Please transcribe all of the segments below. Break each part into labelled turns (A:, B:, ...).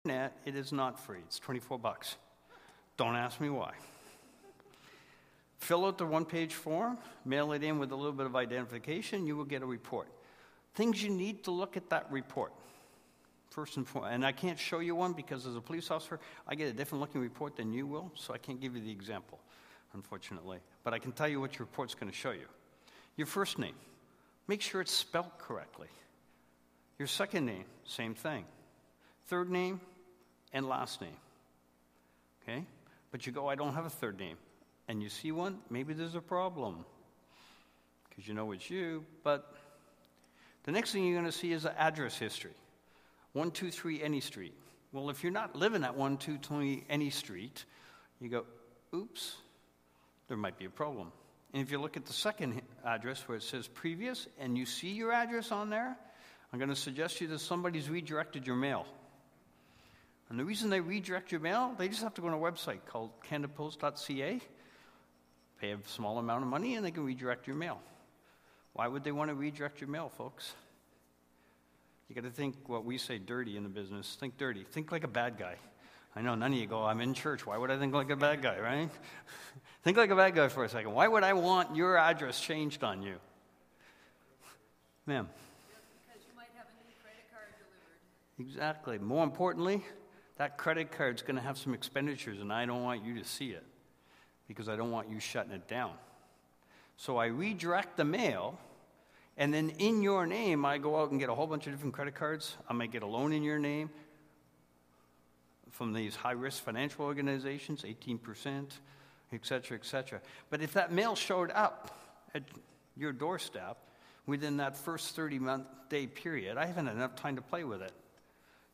A: internet, it is not free. It's $24. Don't ask me why. Fill out the one-page form, mail it in with a little bit of identification, you will get a report. Things you need to look at that report, first and foremost. And I can't show you one because as a police officer, I get a different looking report than you will, so I can't give you the example, unfortunately. But I can tell you what your report's going to show you. Your first name, make sure it's spelled correctly. Your second name, same thing. Third name and last name, okay? But you go, I don't have a third name. And you see one, maybe there's a problem because you know it's you. But the next thing you're going to see is the address history. 123 Any Street. Well, if you're not living at 123 Any Street, you go, oops, there might be a problem. And if you look at the second address where it says previous and you see your address on there, I'm going to suggest to you that somebody's redirected your mail. And the reason they redirect your mail, they just have to go on a website called canadapost.ca, pay a small amount of money, and they can redirect your mail. Why would they want to redirect your mail, folks? You got to think what we say dirty in the business. Think dirty. Think like a bad guy. I know none of you go, I'm in church. Why would I think like a bad guy, right? Think like a bad guy for a second. Why would I want your address changed on you? Ma'am?
B: Because you might have a new credit card delivered.
A: Exactly. More importantly, that credit card's going to have some expenditures, and I don't want you to see it because I don't want you shutting it down. So I redirect the mail, and then in your name, I go out and get a whole bunch of different credit cards. I might get a loan in your name from these high-risk financial organizations, 18%, et cetera, et cetera. But if that mail showed up at your doorstep within that first 30-day period, I haven't had enough time to play with it.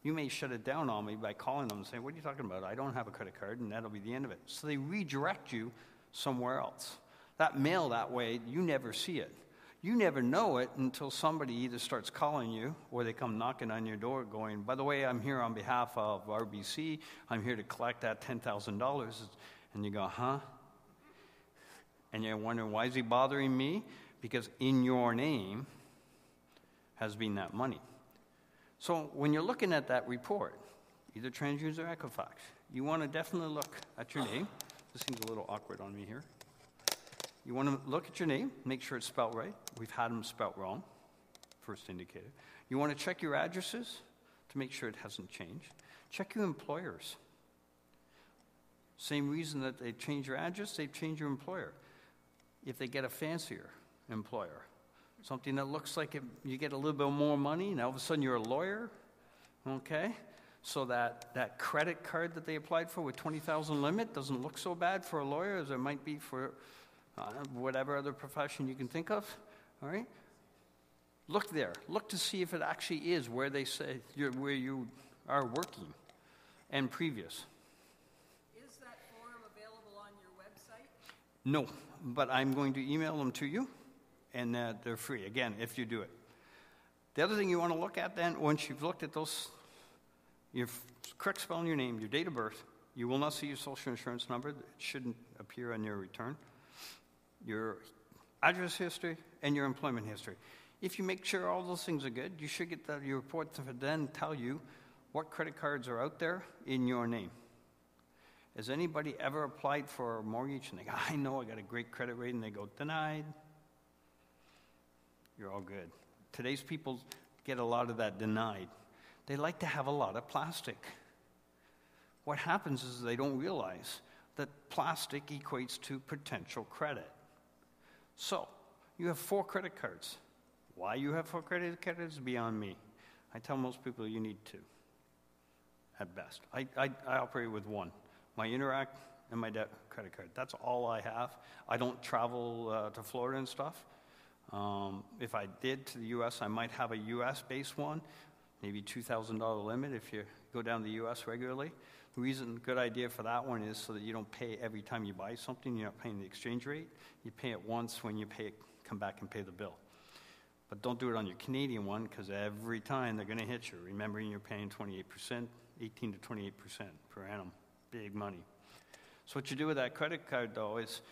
A: You may shut it down on me by calling them and saying, what are you talking about? I don't have a credit card, and that'll be the end of it. So they redirect you somewhere else. That mail that way, you never see it. You never know it until somebody either starts calling you or they come knocking on your door going, by the way, I'm here on behalf of RBC. I'm here to collect that $10,000. And you go, huh? And you're wondering, why is he bothering me? Because in your name has been that money. So when you're looking at that report, either TransUnion or Equifax, you want to definitely look at your name. This seems a little awkward on me here. You want to look at your name, make sure it's spelled right. We've had them spelled wrong, first indicator. You want to check your addresses to make sure it hasn't changed. Check your employers. Same reason that they change your address, they change your employer. If they get a fancier employer, something that looks like you get a little bit more money, and all of a sudden you're a lawyer, okay? So that credit card that they applied for with $20,000 limit doesn't look so bad for a lawyer as it might be for whatever other profession you can think of, all right? Look there. Look to see if it actually is where they say where you are working and previous.
B: Is that form available on your website?
A: No, but I'm going to email them to you, and they're free, again, if you do it. The other thing you want to look at then, once you've looked at those, your correct spelling your name, your date of birth, you will not see your social insurance number. It shouldn't appear on your return. Your address history, and your employment history. If you make sure all those things are good, you should get your report to then tell you what credit cards are out there in your name. Has anybody ever applied for a mortgage and they go, I know I got a great credit rating, and they go, denied? You're all good. Today's people get a lot of that denied. They like to have a lot of plastic. What happens is they don't realize that plastic equates to potential credit. So, you have 4 credit cards. Why you have 4 credit cards is beyond me. I tell most people you need 2, at best. I operate with 1, my Interac and my credit card. That's all I have. I don't travel to Florida and stuff. If I did to the U.S., I might have a U.S.-based one, maybe $2,000 limit if you go down to the U.S. regularly. The reason, good idea for that one is so that you don't pay every time you buy something. You're not paying the exchange rate. You pay it once when you pay it, come back and pay the bill. But don't do it on your Canadian one because every time they're going to hit you. Remembering you're paying 28%, 18 to 28% per annum. Big money. So what you do with that credit card, though, is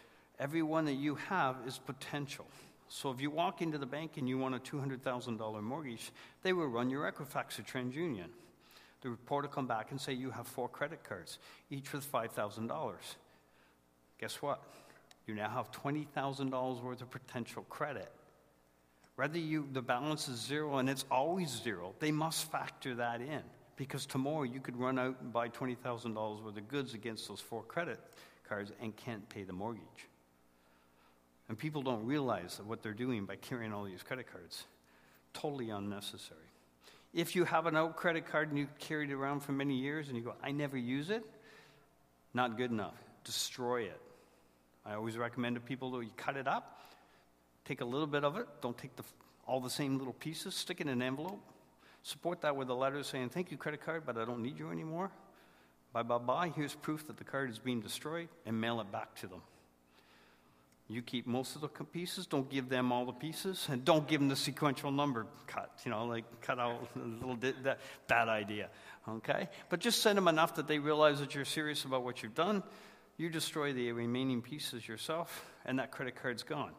A: every one that you have is potential. So if you walk into the bank and you want a $200,000 mortgage, they will run your Equifax or TransUnion. The report will come back and say you have 4 credit cards, each with $5,000. Guess what? You now have $20,000 worth of potential credit. Whether the balance is zero, and it's always zero, they must factor that in. Because tomorrow you could run out and buy $20,000 worth of goods against those 4 credit cards and can't pay the mortgage. And people don't realize what they're doing by carrying all these credit cards. Totally unnecessary. If you have an out credit card and you carried it around for many years and you go, I never use it, not good enough. Destroy it. I always recommend to people that you cut it up, take a little bit of it, don't take all the same little pieces, stick it in an envelope, support that with a letter saying, thank you, credit card, but I don't need you anymore. Bye. Here's proof that the card is being destroyed, and mail it back to them. You keep most of the pieces, don't give them all the pieces, and don't give them the sequential number cut, cut out a little that bad idea, okay? But just send them enough that they realize that you're serious about what you've done. You destroy the remaining pieces yourself, and that credit card's gone.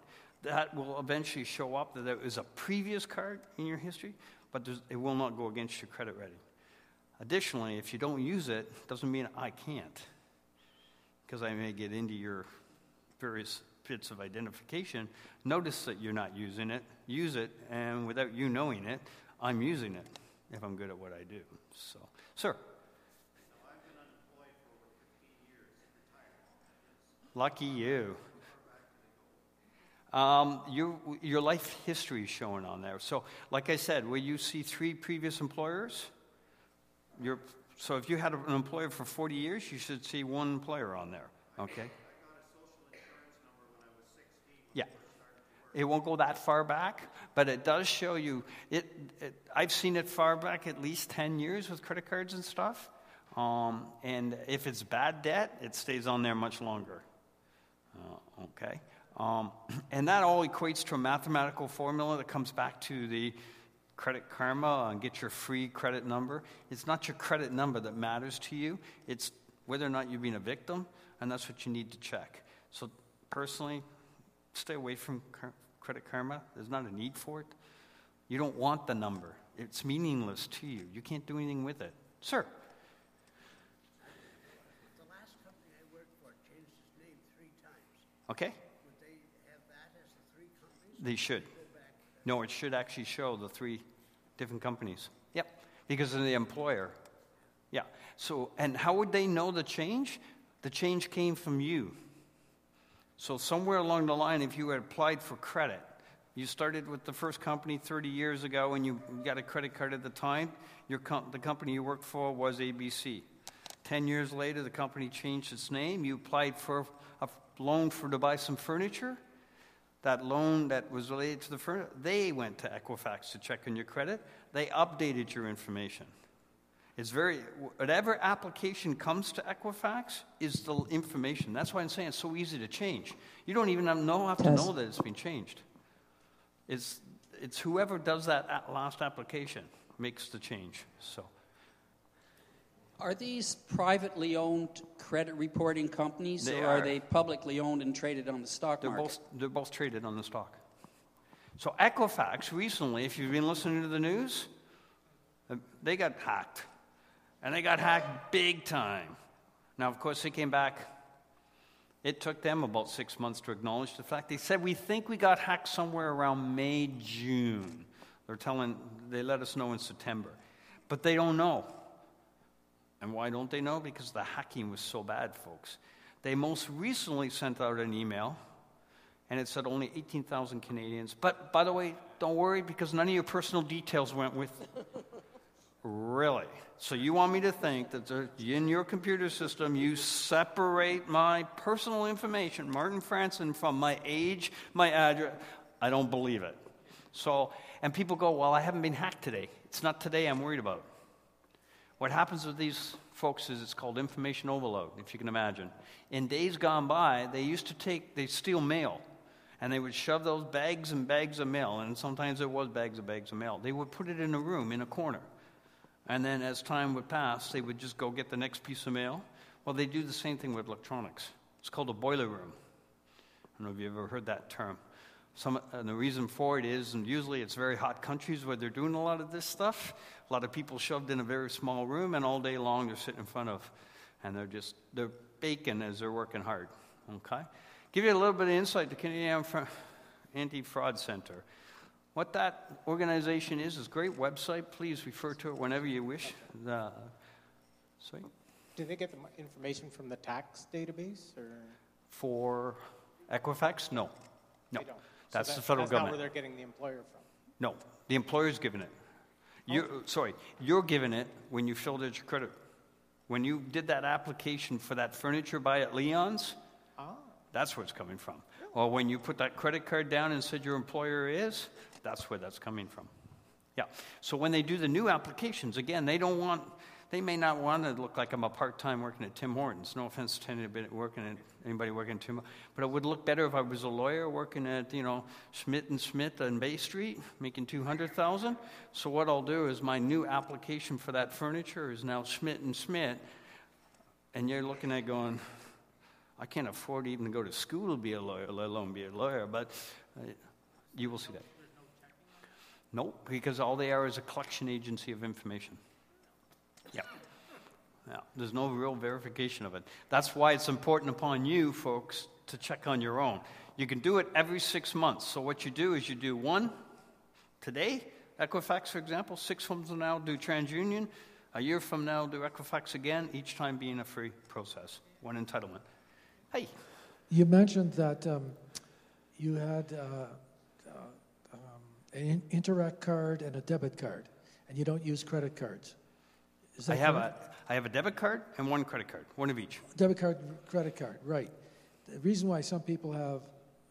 A: That will eventually show up that there is a previous card in your history, but it will not go against your credit rating. Additionally, if you don't use it, doesn't mean I can't, because I may get into your various bits of identification. Notice that you're not using it. Use it, and without you knowing it, I'm using it if I'm good at what I do. So, sir.
C: I've been unemployed for over 15 years, retired.
A: Lucky you. Your life history is showing on there. So, like I said, will you see 3 previous employers? So if you had an employer for 40 years, you should see 1 employer on there, okay?
C: I got a social insurance number when I was 16.
A: Yeah. It won't go that far back, but it does show you. I've seen it far back, at least 10 years with credit cards and stuff. And if it's bad debt, it stays on there much longer, okay? And that all equates to a mathematical formula that comes back to the Credit Karma and get your free credit number. It's not your credit number that matters to you. It's whether or not you've been a victim, and that's what you need to check. So personally, stay away from Credit Karma. There's not a need for it. You don't want the number. It's meaningless to you. You can't do anything with it. Sir?
D: The last company I worked for changed its name 3 times.
A: Okay.
D: Would they have that as the 3 companies?
A: They should. No, it should actually show the 3 different companies. Yep, because of the employer. Yeah. So, and how would they know the change? The change came from you. So somewhere along the line, if you had applied for credit, you started with the first company 30 years ago and you got a credit card at the time, the company you worked for was ABC. 10 years later, the company changed its name. You applied for a loan to buy some furniture. That loan that was related to the furniture, they went to Equifax to check on your credit. They updated your information. Whatever application comes to Equifax is the information. That's why I'm saying it's so easy to change. You don't even have to know that it's been changed. It's whoever does that last application makes the change. So,
E: are these privately owned credit reporting companies, or are they publicly owned and traded on the stock market?
A: They're both traded on the stock. So Equifax recently, if you've been listening to the news, they got hacked. And they got hacked big time. Now, of course, they came back. It took them about 6 months to acknowledge the fact. They said, we think we got hacked somewhere around May, June. They let us know in September. But they don't know. And why don't they know? Because the hacking was so bad, folks. They most recently sent out an email, and it said only 18,000 Canadians. But, by the way, don't worry, because none of your personal details went with it. Really? So you want me to think that in your computer system, you separate my personal information, Martin Franson, from my age, my address? I don't believe it. So, and people go, well, I haven't been hacked today. It's not today I'm worried about. What happens with these folks is it's called information overload, if you can imagine. In days gone by, they steal mail, and they would shove those bags and bags of mail, and sometimes it was bags of mail. They would put it in a room, in a corner. And then as time would pass, they would just go get the next piece of mail. Well, they do the same thing with electronics. It's called a boiler room. I don't know if you've ever heard that term. And the reason for it is, and usually it's very hot countries where they're doing a lot of this stuff. A lot of people shoved in a very small room, and all day long they're sitting in front of, and they're baking as they're working hard. Okay? Give you a little bit of insight to Canadian Anti-Fraud Center. What that organization is a great website. Please refer to it whenever you wish. Sorry?
F: Do they get the information from the tax database, or?
A: For Equifax? No.
F: They don't.
A: That's
F: So
A: the federal
F: that's
A: government.
F: not where they're getting the employer from.
A: No, the employer's giving it. You're giving it when you filled out your credit. When you did that application for that furniture buy at Leon's, that's where it's coming from. Or when you put that credit card down and said your employer is, that's where that's coming from. Yeah. So when they do the new applications, again, they may not want to look like I'm a part-time working at Tim Hortons. No offense to anybody working at Tim, but it would look better if I was a lawyer working at, Schmidt and Smith on Bay Street, making $200,000. So what I'll do is my new application for that furniture is now Schmidt and Smith, and you're looking at going, I can't afford to even go to school to be a lawyer, let alone be a lawyer, but you will see that. Nope, because all they are is a collection agency of information. Yeah. There's no real verification of it. That's why it's important upon you folks to check on your own. You can do it every 6 months. So what you do is you do one today, Equifax, for example. 6 months from now, do TransUnion. A year from now, do Equifax again, each time being a free process. One entitlement. Hey.
G: You mentioned that you had an Interact card and a debit card, and you don't use credit cards. Is that
A: I have a debit card and one credit card, one of each.
G: Debit card, credit card, right. The reason why some people have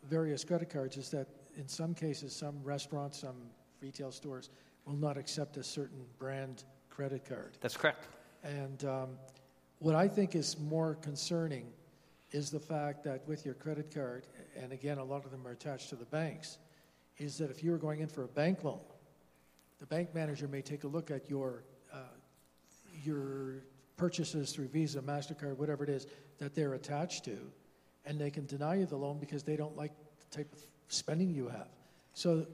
G: various credit cards is that in some cases, some restaurants, some retail stores will not accept a certain brand credit card.
A: That's correct.
G: And what I think is more concerning is the fact that with your credit card, and again, a lot of them are attached to the banks, is that if you were going in for a bank loan, the bank manager may take a look at your purchases through Visa, MasterCard, whatever it is that they're attached to, and they can deny you the loan because they don't like the type of spending you have. So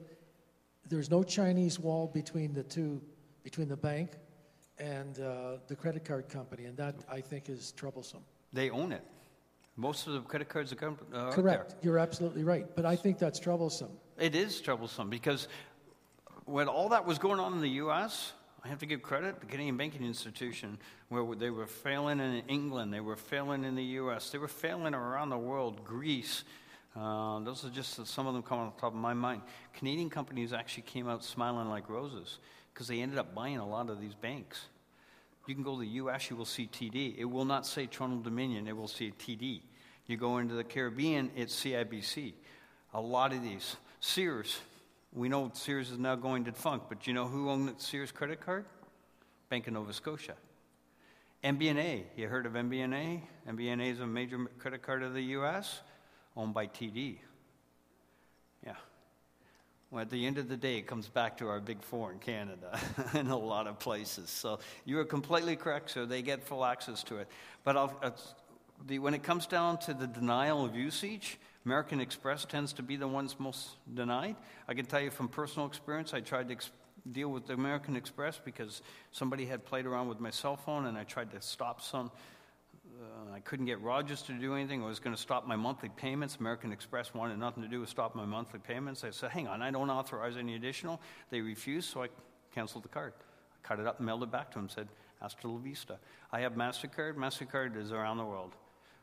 G: there's no Chinese wall between the two, between the bank and the credit card company, and that, I think, is troublesome.
A: They own it. Most of the credit cards are
G: correct.
A: There.
G: You're absolutely right, but I think that's troublesome.
A: It is troublesome because when all that was going on in the U.S., I have to give credit to the Canadian banking institution where they were failing in England, they were failing in the U.S., they were failing around the world, Greece. Those are just some of them come on the top of my mind. Canadian companies actually came out smiling like roses because they ended up buying a lot of these banks. You can go to the U.S., you will see TD. It will not say Toronto Dominion, it will say TD. You go into the Caribbean, it's CIBC. A lot of these. Sears. We know Sears is now going defunct, but you know who owned the Sears credit card? Bank of Nova Scotia. MBNA. You heard of MBNA? MBNA is a major credit card of the U.S., owned by TD. Yeah. Well, at the end of the day, it comes back to our big four in Canada in a lot of places. So you are completely correct, so they get full access to it. But when it comes down to the denial of usage, American Express tends to be the ones most denied. I can tell you from personal experience, I tried to deal with the American Express because somebody had played around with my cell phone, and I tried to stop some. I couldn't get Rogers to do anything. I was going to stop my monthly payments. American Express wanted nothing to do with stop my monthly payments. I said, hang on, I don't authorize any additional. They refused, so I canceled the card. I cut it up and mailed it back to them, said, hasta la vista. I have MasterCard. MasterCard is around the world.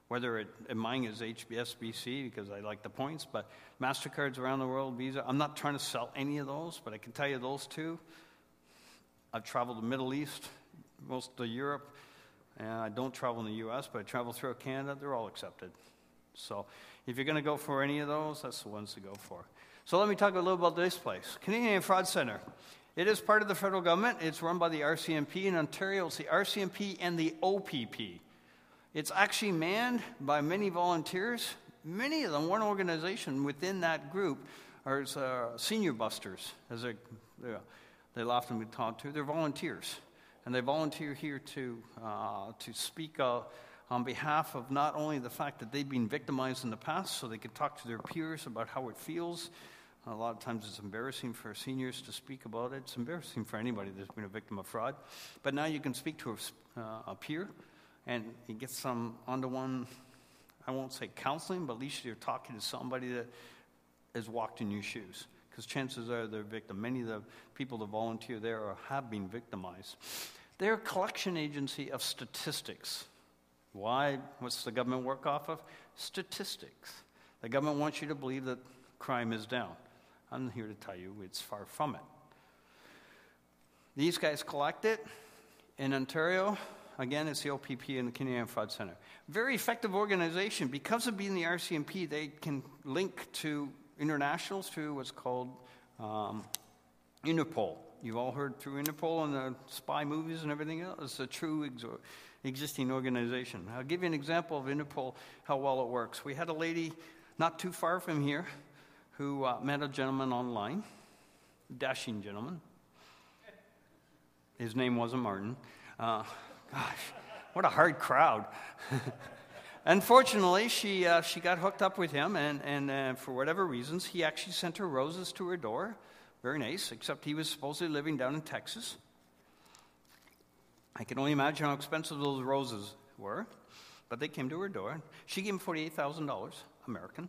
A: Whether mine is HSBC because I like the points, but MasterCard's around the world, Visa. I'm not trying to sell any of those, but I can tell you those two. I've traveled the Middle East, most of Europe, and I don't travel in the U.S., but I travel throughout Canada. They're all accepted. So if you're going to go for any of those, that's the ones to go for. So let me talk a little about this place, Canadian Fraud Center. It is part of the federal government. It's run by the RCMP in Ontario. It's the RCMP and the OPP. It's actually manned by many volunteers. Many of them, one organization within that group, are senior busters, as they often be taught to. They're volunteers, and they volunteer here to speak on behalf of not only the fact that they've been victimized in the past, so they can talk to their peers about how it feels, A lot of times it's embarrassing for seniors to speak about it. It's embarrassing for anybody that's been a victim of fraud. But now you can speak to a peer, and you get some one-to-one, I won't say counseling, but at least you're talking to somebody that has walked in your shoes. Because chances are they're a victim. Many of the people that volunteer there have been victimized. They're a collection agency of statistics. Why? What's the government work off of? Statistics. The government wants you to believe that crime is down. I'm here to tell you it's far from it. These guys collect it. In Ontario, again, it's the OPP and the Canadian Fraud Center. Very effective organization. Because of being the RCMP, they can link to internationals through what's called Interpol. You've all heard through Interpol and the spy movies and everything else. It's a true existing organization. I'll give you an example of Interpol, how well it works. We had a lady not too far from here who met a gentleman online, dashing gentleman. His name wasn't Martin. Gosh, what a hard crowd. Unfortunately, she got hooked up with him, and for whatever reasons, he actually sent her roses to her door. Very nice, except he was supposedly living down in Texas. I can only imagine how expensive those roses were, but they came to her door. She gave him $48,000, American,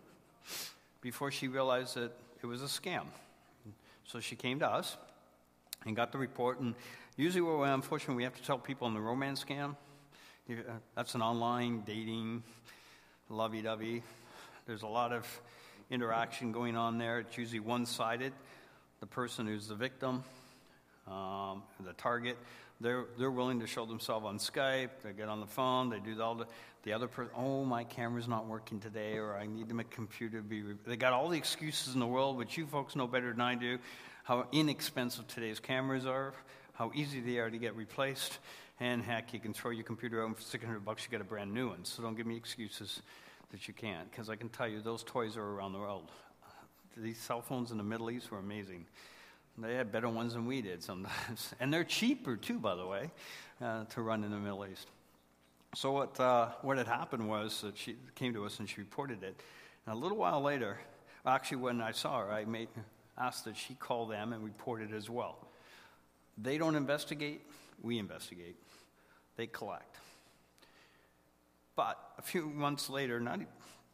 A: before she realized that it was a scam. So she came to us and got the report, and usually, unfortunately, we have to tell people in the romance scam. That's an online dating, lovey-dovey. There's a lot of interaction going on there. It's usually one-sided. The person who's the victim, the target, they're willing to show themselves on Skype. They get on the phone. They do all the other person. Oh, my camera's not working today, or I need my computer to be. They got all the excuses in the world, which you folks know better than I do. How inexpensive today's cameras are, how easy they are to get replaced. And heck, you can throw your computer out and for $600, you get a brand new one. So don't give me excuses that you can't, because I can tell you those toys are around the world. These cell phones in the Middle East were amazing. They had better ones than we did sometimes. And they're cheaper too, by the way, to run in the Middle East. So what had happened was that she came to us and she reported it. And a little while later, actually when I saw her, I asked that she call them and report it as well. They don't investigate, we investigate. They collect. But a few months later, not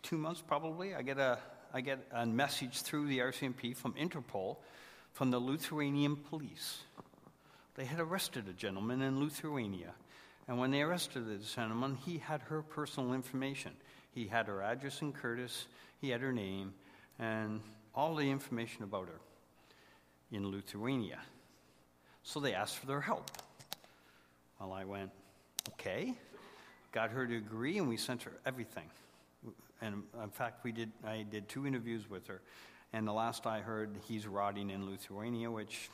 A: 2 months probably, I get a message through the RCMP from Interpol from the Lithuanian police. They had arrested a gentleman in Lithuania. And when they arrested this gentleman, he had her personal information. He had her address in Curtis, he had her name, and all the information about her in Lithuania. So they asked for their help. Well, I went, okay. Got her to agree, and we sent her everything. And in fact, I did 2 interviews with her. And the last I heard, he's rotting in Lithuania, which,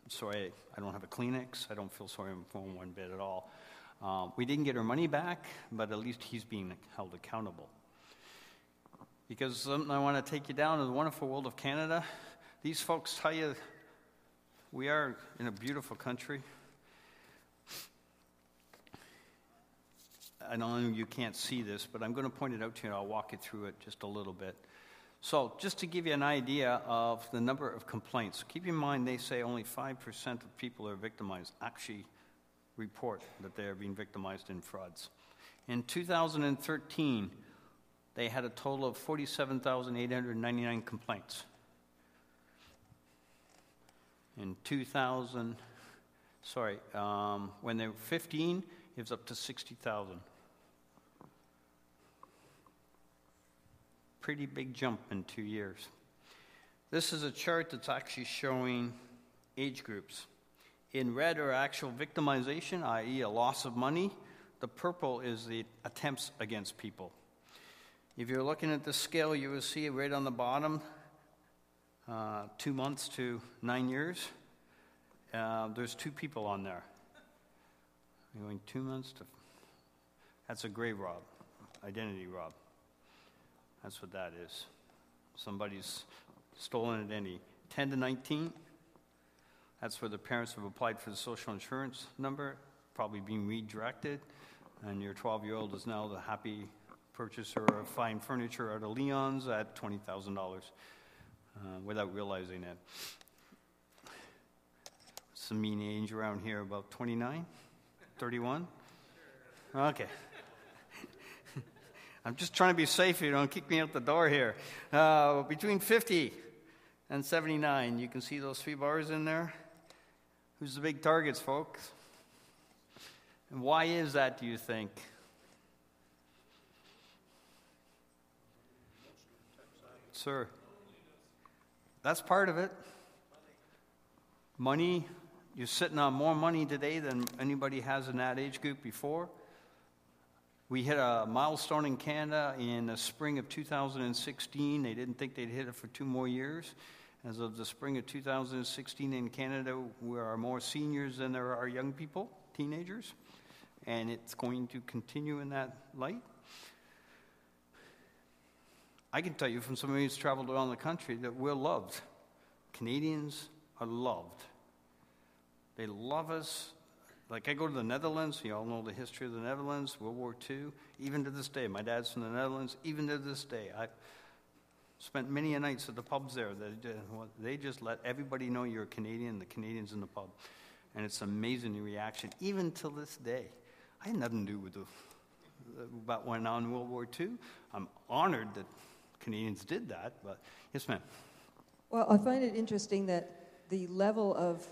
A: sorry, I don't have a Kleenex. I don't feel sorry for him one bit at all. We didn't get her money back, but at least he's being held accountable. Because something I want to take you down to the wonderful world of Canada. These folks tell you we are in a beautiful country. I know you can't see this, but I'm going to point it out to you, and I'll walk you through it just a little bit. So just to give you an idea of the number of complaints, keep in mind they say only 5% of people who are victimized actually report that they are being victimized in frauds. In 2013, they had a total of 47,899 complaints. In when they were 15, it was up to 60,000. Pretty big jump in 2 years. This is a chart that's actually showing age groups. In red are actual victimization, i.e. a loss of money. The purple is the attempts against people. If you're looking at the scale, you will see right on the bottom, 2 months to 9 years. There's 2 people on there. You're going 2 months to... That's a grave rob, identity rob. That's what that is. Somebody's stolen identity. 10 to 19, that's where the parents have applied for the social insurance number, probably being redirected, and your 12-year-old is now the happy purchaser of fine furniture out of Leon's at $20,000. without realizing it. What's the mean age around here? About 29? 31? Okay. I'm just trying to be safe here. Don't kick me out the door here. Between 50 and 79. You can see those 3 bars in there. Who's the big targets, folks? And why is that, do you think? Sir, that's part of it. Money, you're sitting on more money today than anybody has in that age group before. We hit a milestone in Canada in the spring of 2016. They didn't think they'd hit it for 2 more years. As of the spring of 2016 in Canada, there are more seniors than there are young people, teenagers. And it's going to continue in that light. I can tell you from somebody who's traveled around the country that we're loved. Canadians are loved. They love us. Like, I go to the Netherlands. You all know the history of the Netherlands, World War II. Even to this day, my dad's from the Netherlands. Even to this day, I spent many nights at the pubs there. They just let everybody know you're a Canadian, the Canadians in the pub. And it's amazing the reaction, even till this day. I had nothing to do with what went on in World War II. I'm honored that Canadians did that, but yes, ma'am.
B: Well, I find it interesting that the level of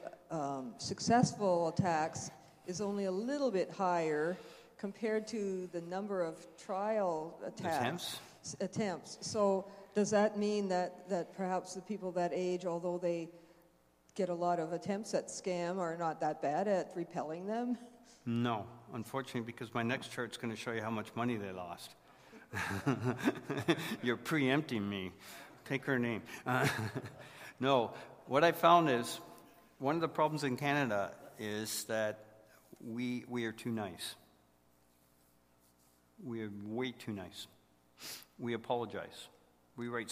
B: successful attacks is only a little bit higher compared to the number of trial attempts. So does that mean that perhaps the people that age, although they get a lot of attempts at scam, are not that bad at repelling them?
A: No, unfortunately, because my next chart's going to show you how much money they lost. You're preempting me. Take her name. No, what I found is one of the problems in Canada is that we are too nice. We are way too nice. We apologize. We write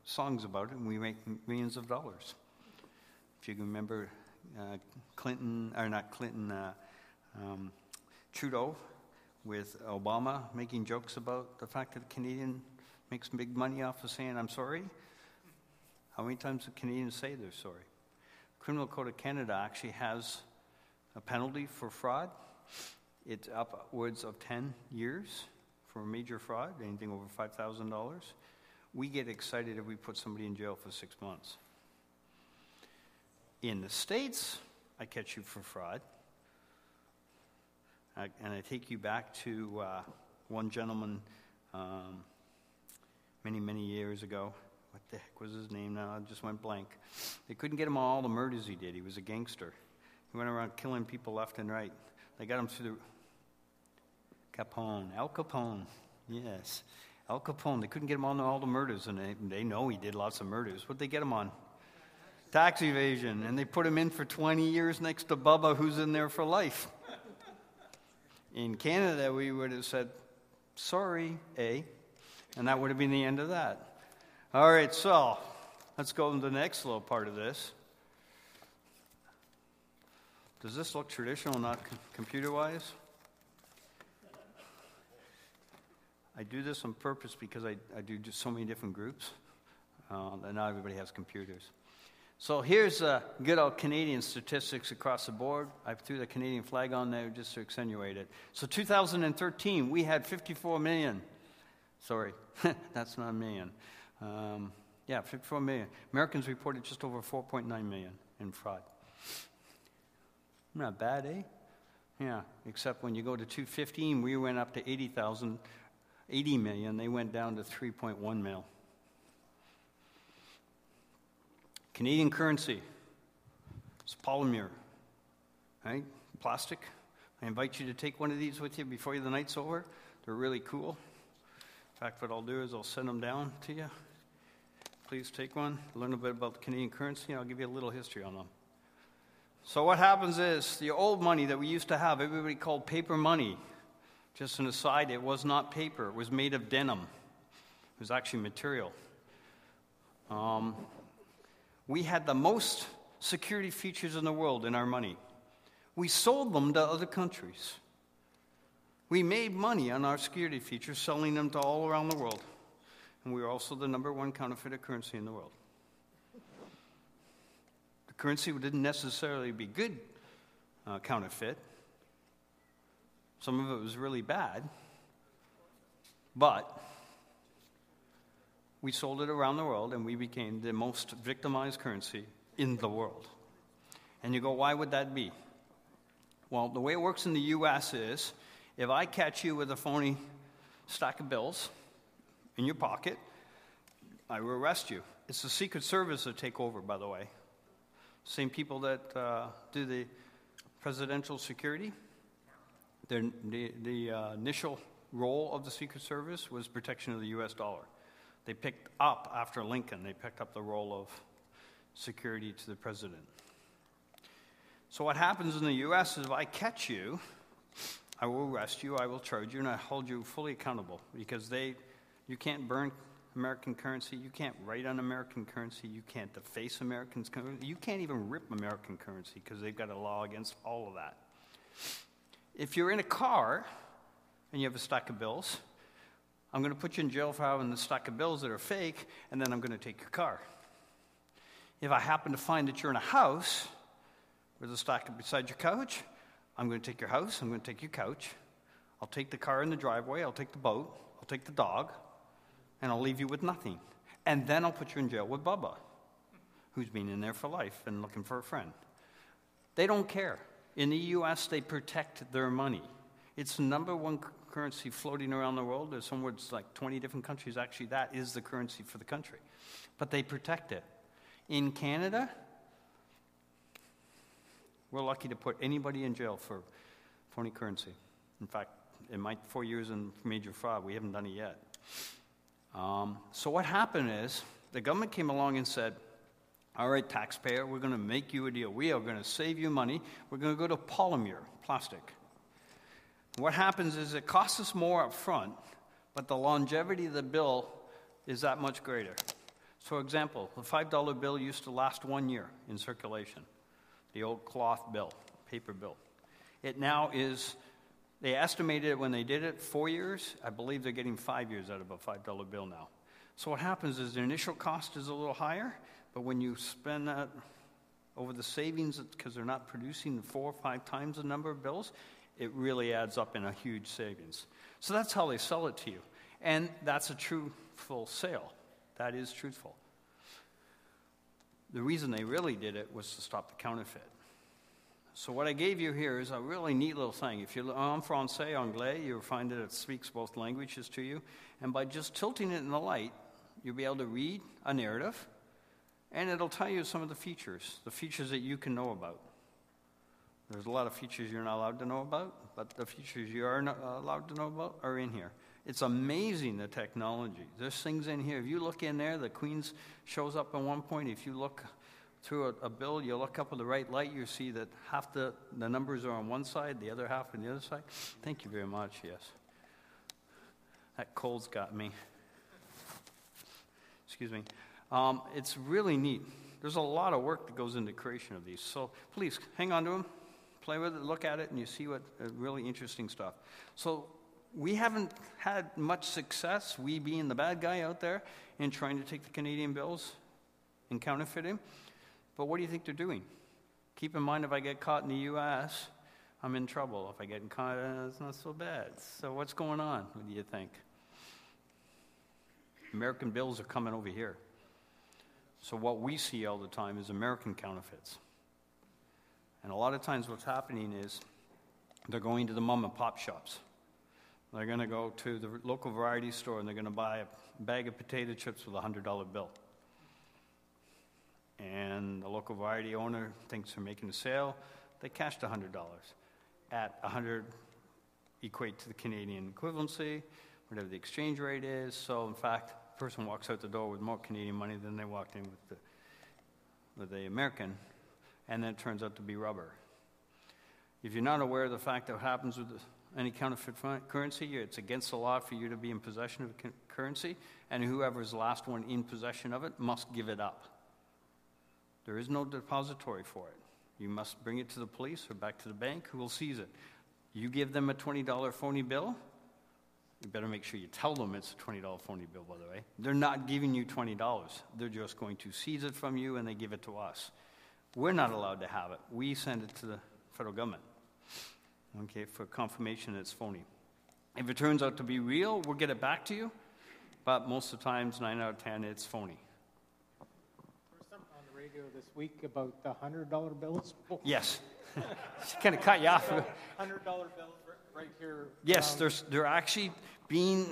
A: songs about it, and we make millions of dollars. If you can remember Trudeau with Obama making jokes about the fact that the Canadian makes big money off of saying, I'm sorry. How many times do Canadians say they're sorry? Criminal Code of Canada actually has a penalty for fraud. It's upwards of 10 years for major fraud, anything over $5,000. We get excited if we put somebody in jail for 6 months. In the States, I catch you for fraud. And I take you back to one gentleman many, many years ago. What the heck was his name now? I just went blank. They couldn't get him on all the murders he did. He was a gangster. He went around killing people left and right. They got him through Al Capone. Yes, Al Capone. They couldn't get him on all the murders, and they know he did lots of murders. What'd they get him on? Tax evasion. And they put him in for 20 years next to Bubba, who's in there for life. In Canada, we would have said, sorry, and that would have been the end of that. All right, so let's go to the next little part of this. Does this look traditional, not computer-wise? I do this on purpose because I do just so many different groups, and not everybody has computers. So here's good old Canadian statistics across the board. I threw the Canadian flag on there just to accentuate it. So 2013, we had 54 million. Sorry, that's not a million. 54 million. Americans reported just over 4.9 million in fraud. Not bad, eh? Yeah, except when you go to 2015, we went up to 80 million. They went down to 3.1 mil. Canadian currency. It's polymer, right? Plastic. I invite you to take one of these with you before the night's over. They're really cool. In fact, what I'll do is I'll send them down to you. Please take one, learn a bit about the Canadian currency, and I'll give you a little history on them. So what happens is, the old money that we used to have, everybody called paper money. Just an aside, it was not paper. It was made of denim. It was actually material. We had the most security features in the world in our money. We sold them to other countries. We made money on our security features, selling them to all around the world. And we were also the #1 counterfeit currency in the world. currency didn't necessarily be good counterfeit. Some of it was really bad. But we sold it around the world, and we became the most victimized currency in the world. And you go, why would that be? Well, the way it works in the U.S. is, if I catch you with a phony stack of bills in your pocket, I will arrest you. It's the Secret Service that take over, by the way. Same people that do the presidential security. The initial role of the Secret Service was protection of the U.S. dollar. They picked up, after Lincoln, they picked up the role of security to the president. So what happens in the U.S. is if I catch you, I will arrest you, I will charge you, and I hold you fully accountable, because you can't burn American currency, you can't write on American currency, you can't deface American currency, you can't even rip American currency, because they've got a law against all of that. If you're in a car and you have a stack of bills, I'm going to put you in jail for having the stack of bills that are fake, and then I'm going to take your car. If I happen to find that you're in a house with a stack beside your couch, I'm going to take your house, I'm going to take your couch, I'll take the car in the driveway, I'll take the boat, I'll take the dog, and I'll leave you with nothing. And then I'll put you in jail with Bubba, who's been in there for life and looking for a friend. They don't care. In the U.S., they protect their money. It's the number one currency floating around the world. There's somewhere it's like 20 different countries. Actually, that is the currency for the country. But they protect it. In Canada, we're lucky to put anybody in jail for phony currency. In fact, in my 4 years in major fraud, we haven't done it yet. So what happened is, the government came along and said, all right, taxpayer, we're going to make you a deal. We are going to save you money. We're going to go to polymer, plastic. What happens is it costs us more up front, but the longevity of the bill is that much greater. So, for example, the $5 bill used to last 1 year in circulation. The old cloth bill, paper bill. It now is, they estimated it when they did it, 4 years. I believe they're getting 5 years out of a $5 bill now. So what happens is the initial cost is a little higher, but when you spend that over the savings, because they're not producing 4 or 5 times the number of bills, it really adds up in a huge savings. So that's how they sell it to you. And that's a truthful sale. That is truthful. The reason they really did it was to stop the counterfeit. So what I gave you here is a really neat little thing. If you're en français, anglais, you'll find that it speaks both languages to you. And by just tilting it in the light, you'll be able to read a narrative, and it'll tell you some of the features that you can know about. There's a lot of features you're not allowed to know about, but the features you are not allowed to know about are in here. It's amazing, the technology. There's things in here. If you look in there, the Queen's shows up at one point. If you look through a bill, you look up with the right light, you see that half the numbers are on one side, the other half on the other side. Thank you very much, yes. That cold's got me. Excuse me. It's really neat. There's a lot of work that goes into the creation of these. So please, hang on to them, play with it, look at it, and you see what really interesting stuff. So we haven't had much success, we being the bad guy out there, in trying to take the Canadian bills and counterfeit them. But what do you think they're doing? Keep in mind, if I get caught in the U.S., I'm in trouble. If I get caught, it's not so bad. So what's going on? What do you think? American bills are coming over here. So what we see all the time is American counterfeits. And a lot of times what's happening is they're going to the mom and pop shops. They're going to go to the local variety store and they're going to buy a bag of potato chips with a $100 bill. And the local variety owner thinks they're making a sale. They cashed $100. At 100 equate to the Canadian equivalency, whatever the exchange rate is. So in fact, the person walks out the door with more Canadian money than they walked in with the American, and then it turns out to be rubber. If you're not aware of the fact that what happens with any counterfeit currency, it's against the law for you to be in possession of currency, and whoever's the last one in possession of it must give it up. There is no depository for it. You must bring it to the police or back to the bank, who will seize it. You give them a $20 phony bill, you better make sure you tell them it's a $20 phony bill, by the way. They're not giving you $20. They're just going to seize it from you, and they give it to us. We're not allowed to have it. We send it to the federal government, okay, for confirmation it's phony. If it turns out to be real, we'll get it back to you, but most of the times, 9 out of 10, it's phony.
F: There was something on the radio this week about the $100 bills.
A: Yes. Kind of cut you off.
F: $100 bills right here.
A: Yes, they're actually being...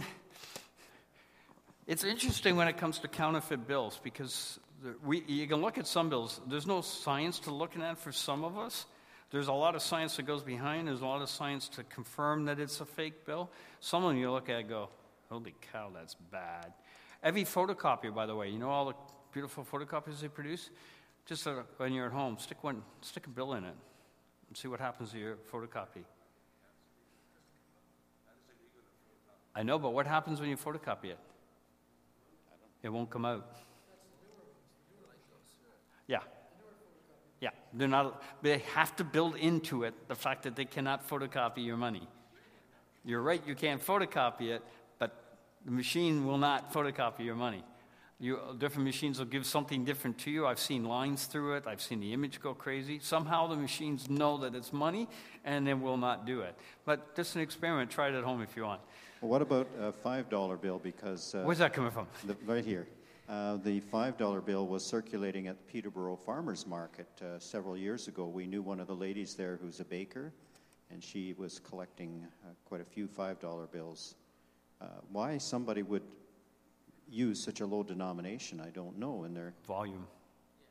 A: It's interesting when it comes to counterfeit bills because you can look at some bills. There's no science to looking at for some of us. There's a lot of science that goes behind. There's a lot of science to confirm that it's a fake bill. Some of them you look at and go, holy cow, that's bad. Every photocopier, by the way, you know all the beautiful photocopiers they produce? Just when you're at home, stick a bill in it and see what happens to your photocopy. I know, but what happens when you photocopy it? It won't come out. Yeah. Yeah, they have to build into it the fact that they cannot photocopy your money. You're right, you can't photocopy it, but the machine will not photocopy your money. Different machines will give something different to you. I've seen lines through it. I've seen the image go crazy. Somehow the machines know that it's money, and they will not do it. But just an experiment. Try it at home if you want.
H: Well, what about a $5 bill? Because
A: where's that coming from?
H: Right here. The $5 bill was circulating at Peterborough Farmers Market several years ago. We knew one of the ladies there who's a baker, and she was collecting quite a few $5 bills. Why somebody would use such a low denomination, I don't know. In their
A: volume.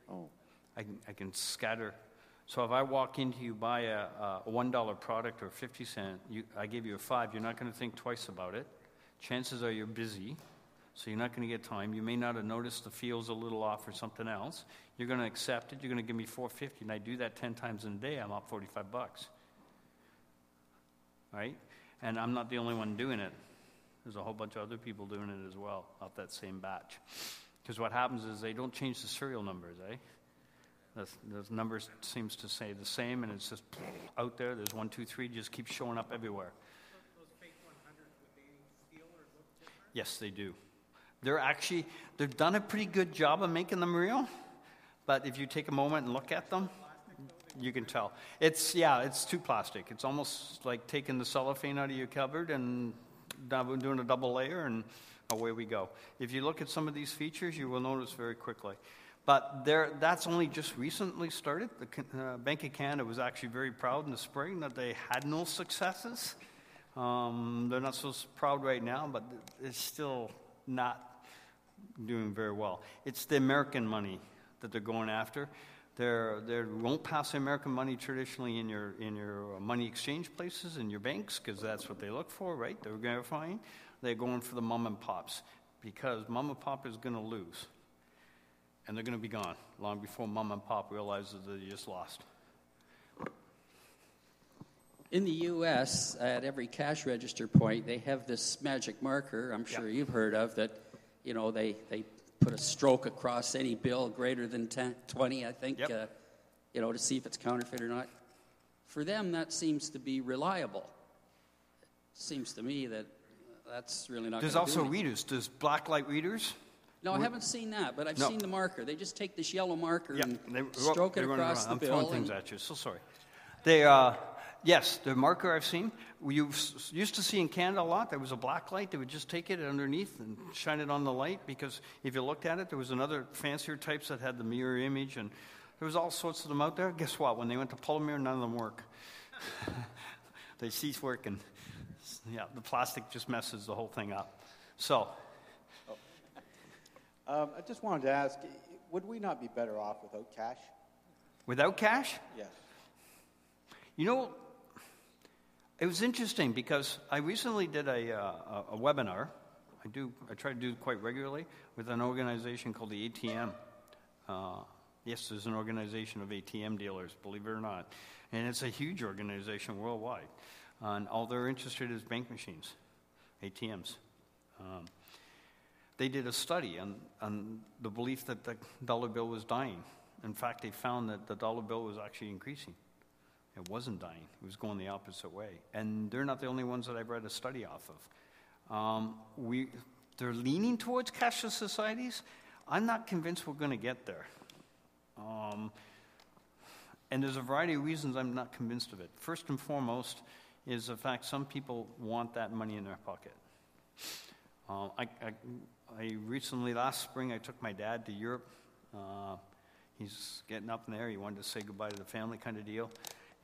H: Oh.
A: I can scatter. So if I walk into you, buy a $1 product or 50 cents, I give you a $5, you're not going to think twice about it. Chances are you're busy. So you're not going to get time. You may not have noticed the feel's a little off or something else. You're going to accept it. You're going to give me $4.50, and I do that 10 times in a day. I'm up $45, right? And I'm not the only one doing it. There's a whole bunch of other people doing it as well off that same batch. Because what happens is they don't change the serial numbers, eh? Those numbers seems to say the same, and it's just out there. There's 1, 2, 3, just keeps showing up everywhere.
F: Those fake 100s, would they feel or look different?
A: Yes, they do. They've done a pretty good job of making them real, but if you take a moment and look at them, you can tell. It's too plastic. It's almost like taking the cellophane out of your cupboard and doing a double layer, and away we go. If you look at some of these features, you will notice very quickly. But that's only just recently started. The Bank of Canada was actually very proud in the spring that they had no successes. They're not so proud right now, but it's still not doing very well. It's the American money that they're going after. They won't pass American money traditionally in your money exchange places, in your banks, because that's what they look for, right? They're verifying. They're going for the mom and pops, because mom and pop is going to lose. And they're going to be gone long before mom and pop realizes that they just lost.
E: In the U.S., at every cash register point, they have this magic marker, I'm sure you've heard of, that, they put a stroke across any bill greater than 20, I think, to see if it's counterfeit or not. For them, that seems to be reliable. It seems to me that that's really not.
A: There's also readers. There's blacklight readers.
E: No, I haven't seen that, but I've seen the marker. They just take this yellow marker and stroke it across the bill.
A: I'm throwing things at you, so sorry. Yes, the marker I've seen. We used to see in Canada a lot. There was a black light. They would just take it underneath and shine it on the light, because if you looked at it, there was another fancier types that had the mirror image, and there was all sorts of them out there. Guess what? When they went to pull a mirror, none of them work. They cease working. Yeah, the plastic just messes the whole thing up. So...
I: I just wanted to ask, would we not be better off without cash? Without cash?
H: Yes.
A: It was interesting because I recently did a webinar. I try to do it quite regularly with an organization called the ATM. Yes, there's an organization of ATM dealers, believe it or not. And it's a huge organization worldwide. And all they're interested in is bank machines, ATMs. They did a study on the belief that the dollar bill was dying. In fact, they found that the dollar bill was actually increasing. It wasn't dying. It was going the opposite way. And they're not the only ones that I've read a study off of. They're leaning towards cashless societies. I'm not convinced we're going to get there. And there's a variety of reasons I'm not convinced of it. First and foremost is the fact some people want that money in their pocket. I recently, last spring, I took my dad to Europe. He's getting up in there. He wanted to say goodbye to the family kind of deal.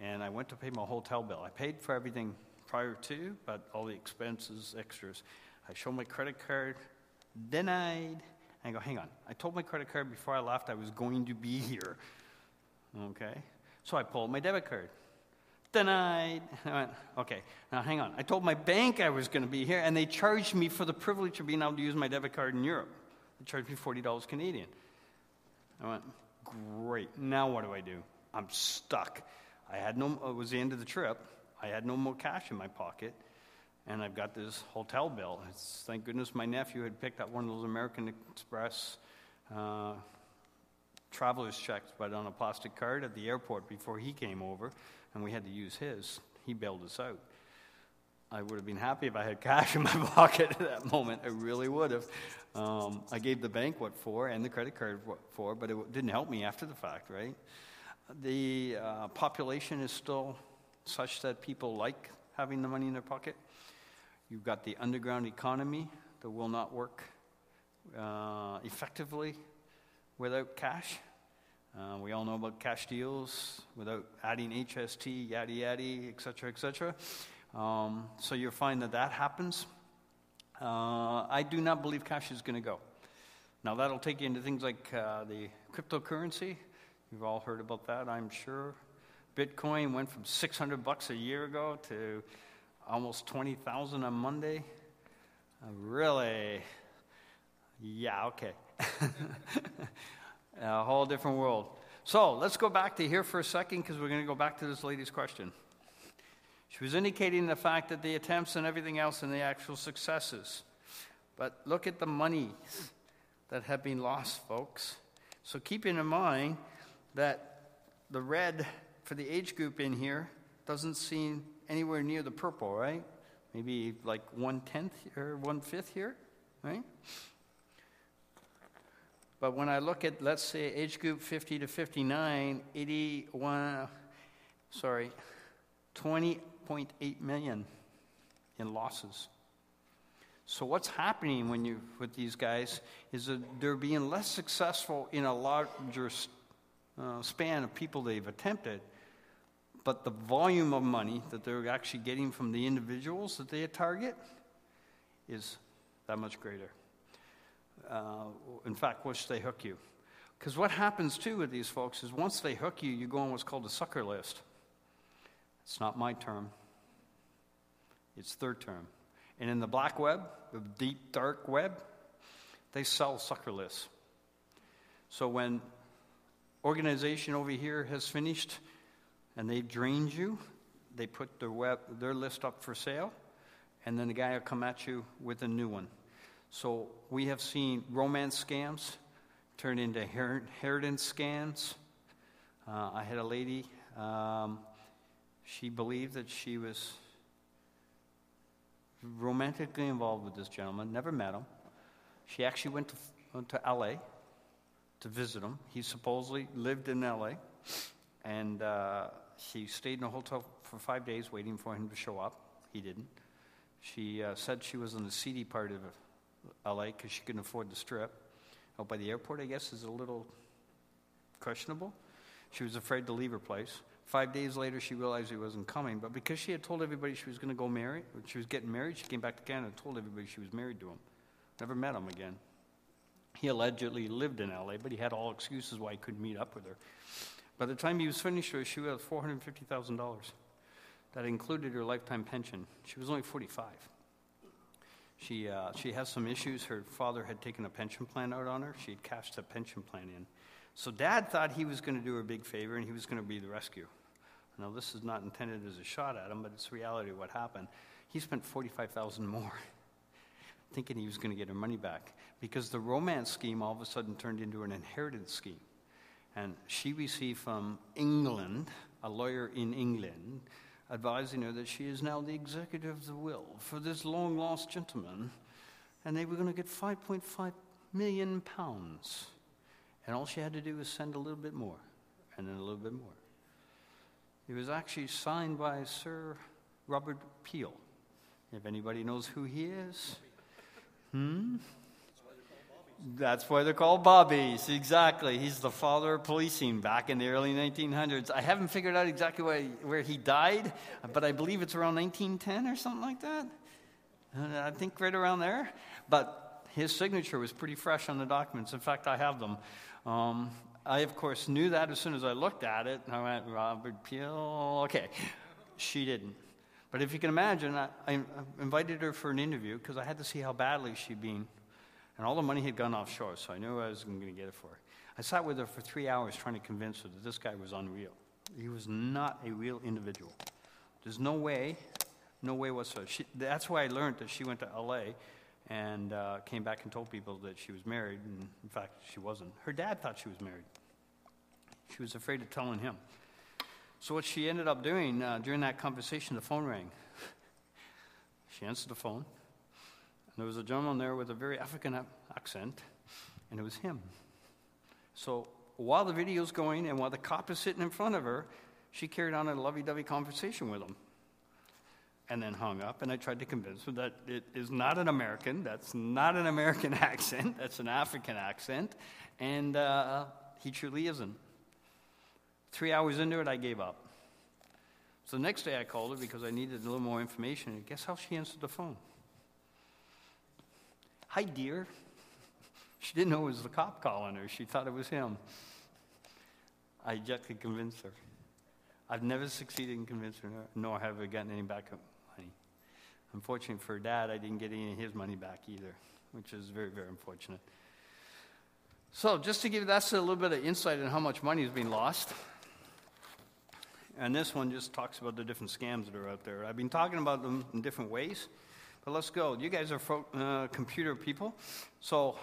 A: And I went to pay my hotel bill. I paid for everything prior to, but all the expenses, extras. I showed my credit card, denied. I go, hang on. I told my credit card before I left I was going to be here. Okay? So I pulled my debit card. Denied. I went, okay, now hang on. I told my bank I was going to be here, and they charged me for the privilege of being able to use my debit card in Europe. They charged me $40 Canadian. I went, great. Now what do? I'm stuck. It was the end of the trip. I had no more cash in my pocket, and I've got this hotel bill. Thank goodness my nephew had picked up one of those American Express traveler's checks, but on a plastic card at the airport before he came over, and we had to use his. He bailed us out. I would have been happy if I had cash in my pocket at that moment. I really would have. I gave the bank what for and the credit card what for, but it didn't help me after the fact, right? The population is still such that people like having the money in their pocket. You've got the underground economy that will not work effectively without cash. We all know about cash deals without adding HST, yada yada, et cetera, so you'll find that happens. I do not believe cash is going to go. Now that'll take you into things like the cryptocurrency. You've all heard about that, I'm sure. Bitcoin went from $600 a year ago to almost 20,000 on Monday. Really? Yeah, okay. A whole different world. So let's go back to here for a second, because we're going to go back to this lady's question. She was indicating the fact that the attempts and everything else and the actual successes. But look at the monies that have been lost, folks. So keeping in mind that the red for the age group in here doesn't seem anywhere near the purple, right? Maybe like 1/10 or 1/5 here, right? But when I look at, let's say, age group 50 to 59, 20.8 million in losses. So what's happening with these guys is that they're being less successful in a larger span of people they've attempted, but the volume of money that they're actually getting from the individuals that they target is that much greater. In fact, once they hook you. Because what happens, too, with these folks is once they hook you, you go on what's called a sucker list. It's not my term. It's their term. And in the black web, the deep, dark web, they sell sucker lists. So when organization over here has finished and they've drained you, they put their list up for sale, and then the guy will come at you with a new one. So we have seen romance scams turn into inheritance scams. I had a lady, she believed that she was romantically involved with this gentleman, never met him. She actually went to L.A. to visit him. He supposedly lived in L.A., and she stayed in a hotel for 5 days waiting for him to show up. He didn't. She said she was in the seedy part of L.A. because she couldn't afford the strip. Out by the airport, I guess, is a little questionable. She was afraid to leave her place. 5 days later, she realized he wasn't coming, but because she had told everybody she was going to go marry, she was getting married, she came back to Canada and told everybody she was married to him. Never met him again. He allegedly lived in L.A., but he had all excuses why he couldn't meet up with her. By the time he was finished with her, she was $450,000. That included her lifetime pension. She was only 45. She has some issues. Her father had taken a pension plan out on her. She had cashed a pension plan in. So Dad thought he was going to do her a big favor, and he was going to be the rescue. Now, this is not intended as a shot at him, but it's reality of what happened. He spent $45,000 more, thinking he was going to get her money back, because the romance scheme all of a sudden turned into an inheritance scheme. And she received from England, a lawyer in England, advising her that she is now the executor of the will for this long-lost gentleman, and they were going to get £5.5 million. And all she had to do was send a little bit more, and then a little bit more. It was actually signed by Sir Robert Peel. If anybody knows who he is. That's why they're called Bobbies. Exactly. He's the father of policing back in the early 1900s. I haven't figured out exactly where he died, but I believe it's around 1910 or something like that. I think right around there. But his signature was pretty fresh on the documents. In fact, I have them. I, of course, knew that as soon as I looked at it. I went, Robert Peel, okay. She didn't. But if you can imagine, I invited her for an interview because I had to see how badly she'd been. And all the money had gone offshore, so I knew I was going to get it for her. I sat with her for 3 hours trying to convince her that this guy was unreal. He was not a real individual. There's no way whatsoever. That's why I learned that she went to L.A. and came back and told people that she was married, and in fact, she wasn't. Her dad thought she was married. She was afraid of telling him. So what she ended up doing during that conversation, the phone rang. She answered the phone. There was a gentleman there with a very African accent, and it was him. So while the video's going and while the cop is sitting in front of her, she carried on a lovey-dovey conversation with him and then hung up, and I tried to convince her that it is not an American. That's not an American accent. That's an African accent, and he truly isn't. 3 hours into it, I gave up. So the next day I called her because I needed a little more information, and guess how she answered the phone? Hi, dear. She didn't know it was the cop calling her. She thought it was him. I just could convince her. I've never succeeded in convincing her, nor have I gotten any backup money. Unfortunately for her dad, I didn't get any of his money back either, which is very, very unfortunate. So just to give us a little bit of insight on how much money has been lost, and this one just talks about the different scams that are out there. I've been talking about them in different ways. But let's go. You guys are computer people. So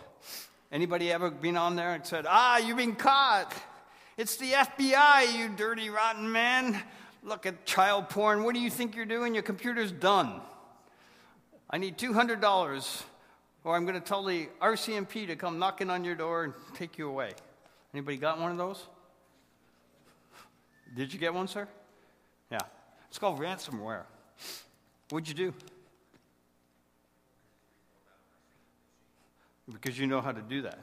A: anybody ever been on there and said, you've been caught. It's the FBI, you dirty, rotten man. Look at child porn. What do you think you're doing? Your computer's done. I need $200, or I'm going to tell the RCMP to come knocking on your door and take you away. Anybody got one of those? Did you get one, sir? Yeah. It's called ransomware. What'd you do? Because you know how to do that.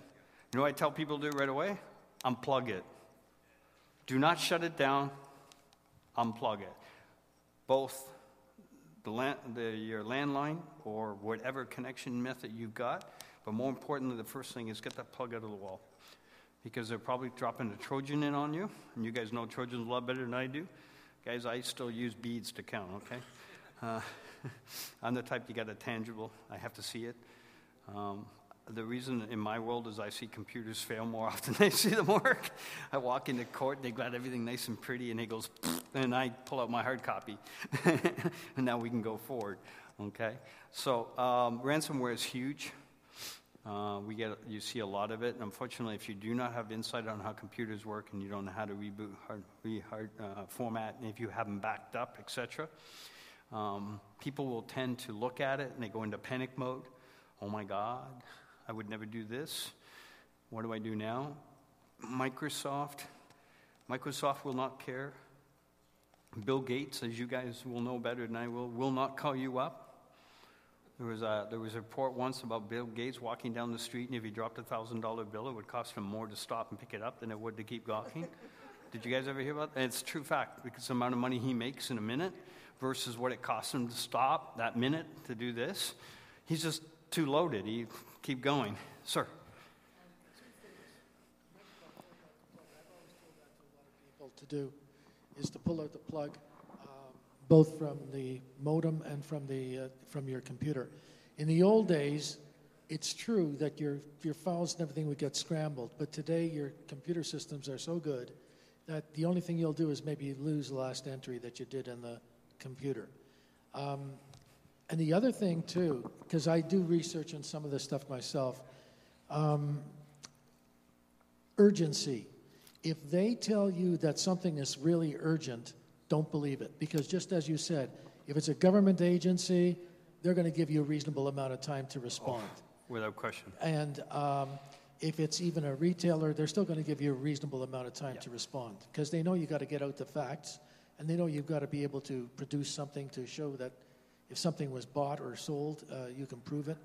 A: You know what I tell people to do right away? Unplug it. Do not shut it down. Unplug it. Both your landline or whatever connection method you've got, but more importantly, the first thing is get that plug out of the wall. Because they're probably dropping a Trojan in on you, and you guys know Trojans a lot better than I do. Guys, I still use beads to count, okay? I'm the type you got a tangible. I have to see it. The reason in my world is I see computers fail more often than I see them work. I walk into court, they've got everything nice and pretty, and it goes, and I pull out my hard copy. And now we can go forward, okay? So ransomware is huge. You see a lot of it. Unfortunately, if you do not have insight on how computers work and you don't know how to reboot, format, and if you haven't backed up, etc., people will tend to look at it and they go into panic mode. Oh my God, I would never do this. What do I do now? Microsoft will not care. Bill Gates, as you guys will know better than I will not call you up. There was a report once about Bill Gates walking down the street, and if he dropped a $1,000 bill, it would cost him more to stop and pick it up than it would to keep walking. Did you guys ever hear about that? And it's a true fact, because the amount of money he makes in a minute versus what it costs him to stop that minute to do this, he's just too loaded. He keep going. Sir.
G: To do is to pull out the plug, both from the modem and from your computer. In the old days, it's true that your files and everything would get scrambled, but today your computer systems are so good that the only thing you'll do is maybe lose the last entry that you did in the computer. And the other thing, too, because I do research on some of this stuff myself, urgency. If they tell you that something is really urgent, don't believe it. Because just as you said, if it's a government agency, they're going to give you a reasonable amount of time to respond.
A: Without question.
G: And if it's even a retailer, they're still going to give you a reasonable amount of time to respond. Because they know you got to get out the facts and they know you've got to be able to produce something to show that if something was bought or sold, you can prove it.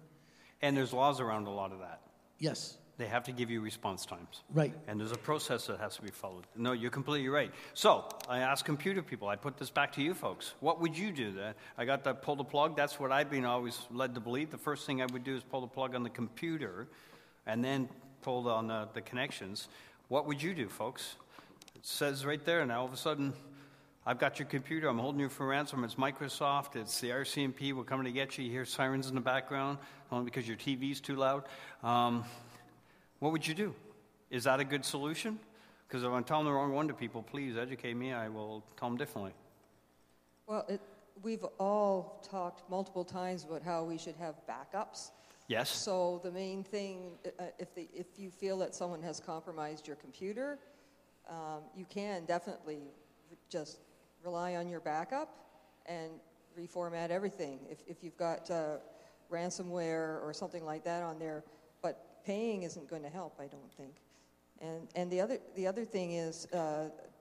A: And there's laws around a lot of that.
G: Yes.
A: They have to give you response times.
G: Right.
A: And there's a process that has to be followed. No, you're completely right. So I ask computer people, I put this back to you folks. What would you do? I got to pull the plug. That's what I've been always led to believe. The first thing I would do is pull the plug on the computer and then pull on the connections. What would you do, folks? It says right there, and all of a sudden, I've got your computer. I'm holding you for ransom. It's Microsoft. It's the RCMP. We're coming to get you. You hear sirens in the background, only because your TV's too loud. What would you do? Is that a good solution? Because if I'm telling the wrong one to people, please educate me. I will tell them differently.
B: Well, we've all talked multiple times about how we should have backups.
A: Yes.
B: So the main thing, if you feel that someone has compromised your computer, you can definitely just rely on your backup and reformat everything. If you've got ransomware or something like that on there, but paying isn't going to help, I don't think. And the other thing is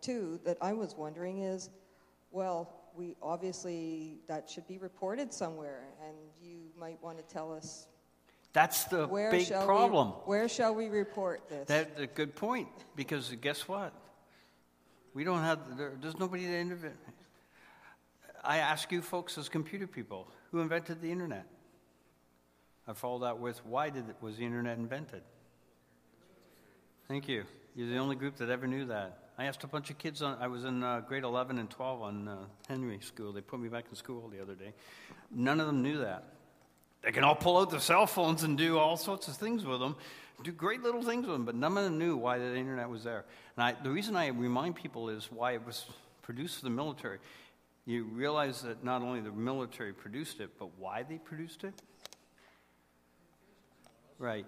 B: too that I was wondering is, well, we obviously that should be reported somewhere, and you might want to tell us.
A: That's the big problem.
B: Where shall we report this?
A: That's a good point, because guess what? We don't have, there's nobody to innovate. I ask you folks as computer people, who invented the internet? I follow that with, why was the internet invented? Thank you. You're the only group that ever knew that. I asked a bunch of kids, I was in grade 11 and 12 on Henry School. They put me back in school the other day. None of them knew that. They can all pull out their cell phones and do all sorts of things with them, do great little things with them, but none of them knew why the internet was there. And the reason I remind people is why it was produced for the military. You realize that not only the military produced it, but why they produced it? Right.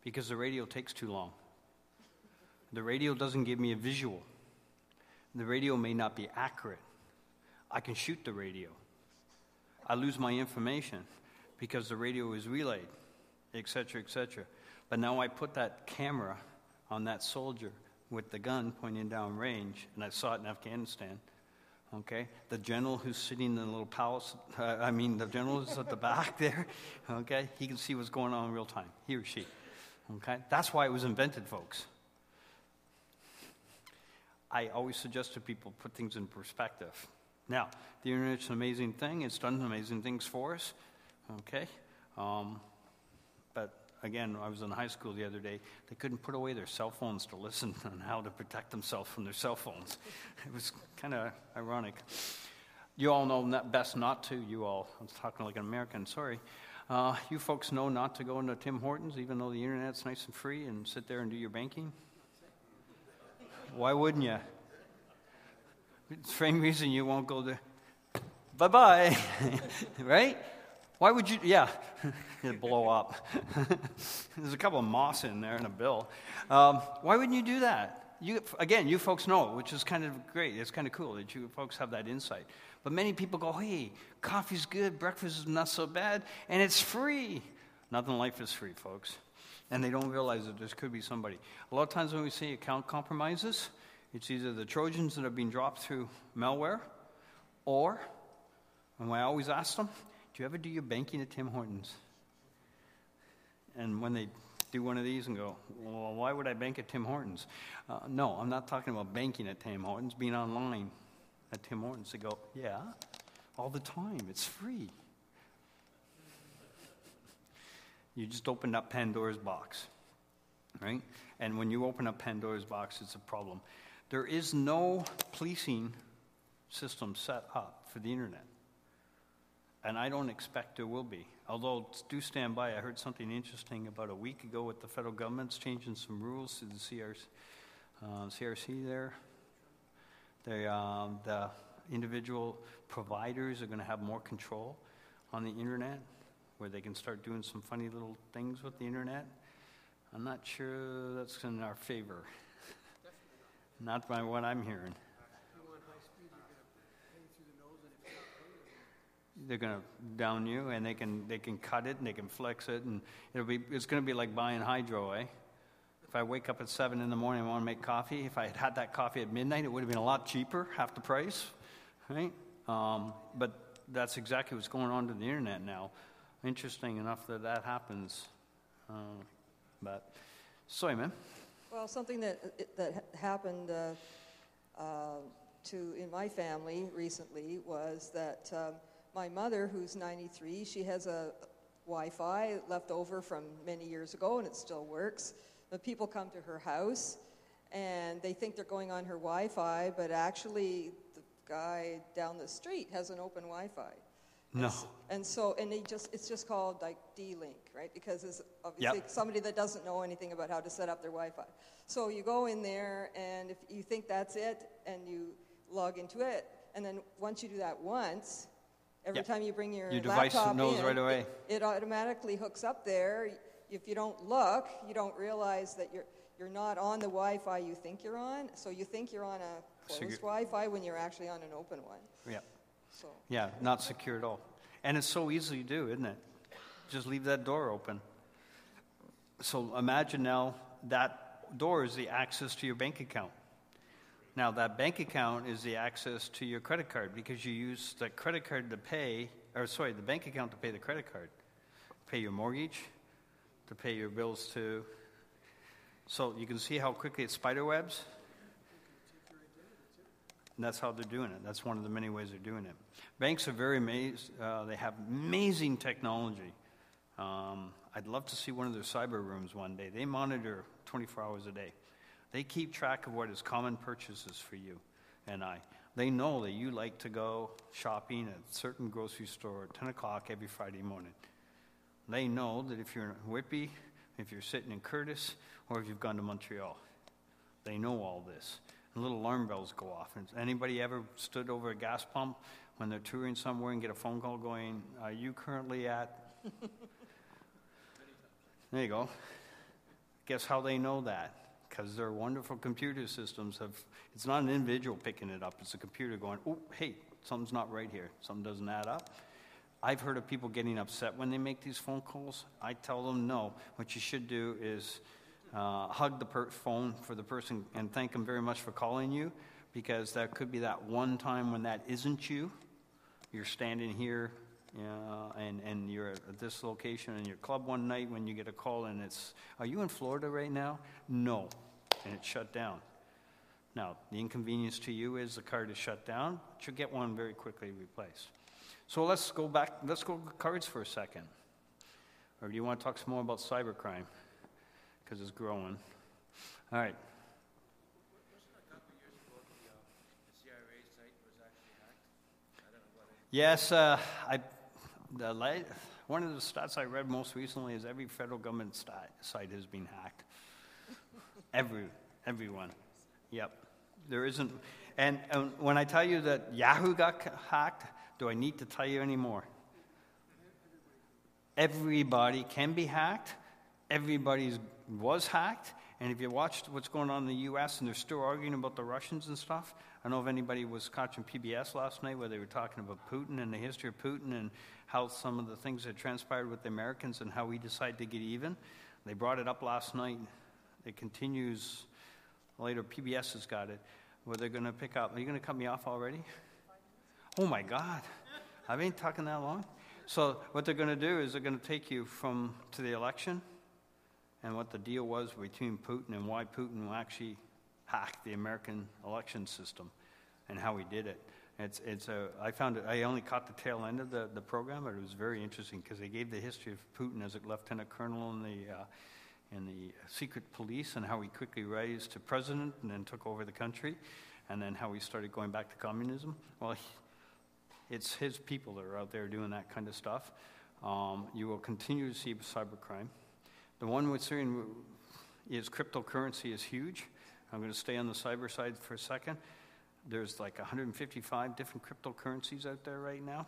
A: Because the radio takes too long. The radio doesn't give me a visual. The radio may not be accurate. I can shoot the radio. I lose my information because the radio is relayed, etc., etc. But now I put that camera on that soldier with the gun pointing down range, and I saw it in Afghanistan. Okay, the general who's sitting in the little palace, the general who's at the back there, okay, he can see what's going on in real time, he or she. Okay, that's why it was invented, folks. I always suggest to people put things in perspective. Now, the internet's an amazing thing. It's done amazing things for us. Okay, but again, I was in high school the other day. They couldn't put away their cell phones to listen on how to protect themselves from their cell phones. It was kind of ironic. You all know best not to. You all, I'm talking like an American, sorry. You folks know not to go into Tim Hortons, even though the internet's nice and free, and sit there and do your banking. Why wouldn't you? It's the same reason you won't go there. Bye-bye. Right? Why would you? Yeah, it'd blow up. There's a couple of moss in there and a bill. Why wouldn't you do that? You folks know, which is kind of great. It's kind of cool that you folks have that insight. But many people go, hey, coffee's good, breakfast is not so bad, and it's free. Nothing in life is free, folks. And they don't realize that there could be somebody. A lot of times when we see account compromises, it's either the Trojans that are being dropped through malware, or, and I always ask them, do you ever do your banking at Tim Hortons? And when they do one of these and go, well, why would I bank at Tim Hortons? No, I'm not talking about banking at Tim Hortons, being online at Tim Hortons. They go, yeah, all the time. It's free. You just opened up Pandora's box, right? And when you open up Pandora's box, it's a problem. There is no policing system set up for the internet. And I don't expect there will be. Although, do stand by. I heard something interesting about a week ago with the federal government's changing some rules to the CRC there. The individual providers are going to have more control on the internet, where they can start doing some funny little things with the internet. I'm not sure that's in our favor. Not by what I'm hearing. They're going to down you, and they can cut it, and they can flex it, and it's going to be like buying hydro, If I wake up at 7 in the morning and want to make coffee, if I had had that coffee at midnight, it would have been a lot cheaper, half the price, right? But that's exactly what's going on to the internet now. Interesting enough that happens. But, sorry, man.
B: Well, something that happened in my family recently was that my mother, who's 93, she has a Wi-Fi left over from many years ago, and it still works. But people come to her house, and they think they're going on her Wi-Fi, but actually the guy down the street has an open Wi-Fi.
A: No.
B: And it's just called like D-Link, right? Because it's obviously
A: Yep.
B: somebody that doesn't know anything about how to set up their Wi-Fi. So you go in there, and if you think that's it, and you log into it, and then once you do that once, every
A: Yep.
B: time you bring your
A: device
B: laptop
A: knows
B: in,
A: right away.
B: it automatically hooks up there. If you don't look, you don't realize that you're not on the Wi-Fi you think you're on. So you think you're on a closed Wi-Fi when you're actually on an open one.
A: Yeah.
B: So.
A: Yeah, not secure at all. And it's so easy to do, isn't it? Just leave that door open. So imagine now that door is the access to your bank account. Now that bank account is the access to your credit card because you use the credit card to pay, the bank account to pay the credit card. Pay your mortgage, to pay your bills to. So you can see how quickly it spiderwebs. And that's how they're doing it. That's one of the many ways they're doing it. Banks are very amazing. They have amazing technology. I'd love to see one of their cyber rooms one day. They monitor 24 hours a day. They keep track of what is common purchases for you and I. They know that you like to go shopping at a certain grocery store at 10 o'clock every Friday morning. They know that if you're in Whitby, if you're sitting in Curtis, or if you've gone to Montreal. They know all this. And little alarm bells go off. Has anybody ever stood over a gas pump when they're touring somewhere and get a phone call going, are you currently at? There you go. Guess how they know that? Because their wonderful computer systems it's not an individual picking it up, it's a computer going, oh, hey, something's not right here. Something doesn't add up. I've heard of people getting upset when they make these phone calls. I tell them, no. What you should do is hug the phone for the person and thank them very much for calling you, because that could be that one time when that isn't you. You're standing here and you're at this location in your club one night when you get a call and it's, are you in Florida right now? No. And it's shut down. Now, the inconvenience to you is the card is shut down, but you'll get one very quickly replaced. So let's go to cards for a second. Or do you want to talk some more about cybercrime? Because it's growing. All right.
D: Wasn't a couple years ago the CRA site was actually hacked? I don't know what it is.
A: Yes, one of the stats I read most recently is every federal government site has been hacked. Everyone. Yep. There isn't. And when I tell you that Yahoo got hacked, do I need to tell you any more? Everybody can be hacked. Everybody was hacked. And if you watched what's going on in the U.S. and they're still arguing about the Russians and stuff, I don't know if anybody was watching PBS last night where they were talking about Putin and the history of Putin and how some of the things that transpired with the Americans and how we decided to get even. They brought it up last night. It continues later. PBS has got it. Where they're going to pick up. Are you going to cut me off already? Oh, my God. I ain't talking that long. So what they're going to do is they're going to take you to the election and what the deal was between Putin and why Putin actually hacked the American election system and how he did it. I found it. I only caught the tail end of the program, but it was very interesting because they gave the history of Putin as a lieutenant colonel in the secret police and how he quickly raised to president and then took over the country, and then how he started going back to communism. Well, it's his people that are out there doing that kind of stuff. You will continue to see cybercrime. The one we're seeing is cryptocurrency is huge. I'm going to stay on the cyber side for a second. There's like 155 different cryptocurrencies out there right now.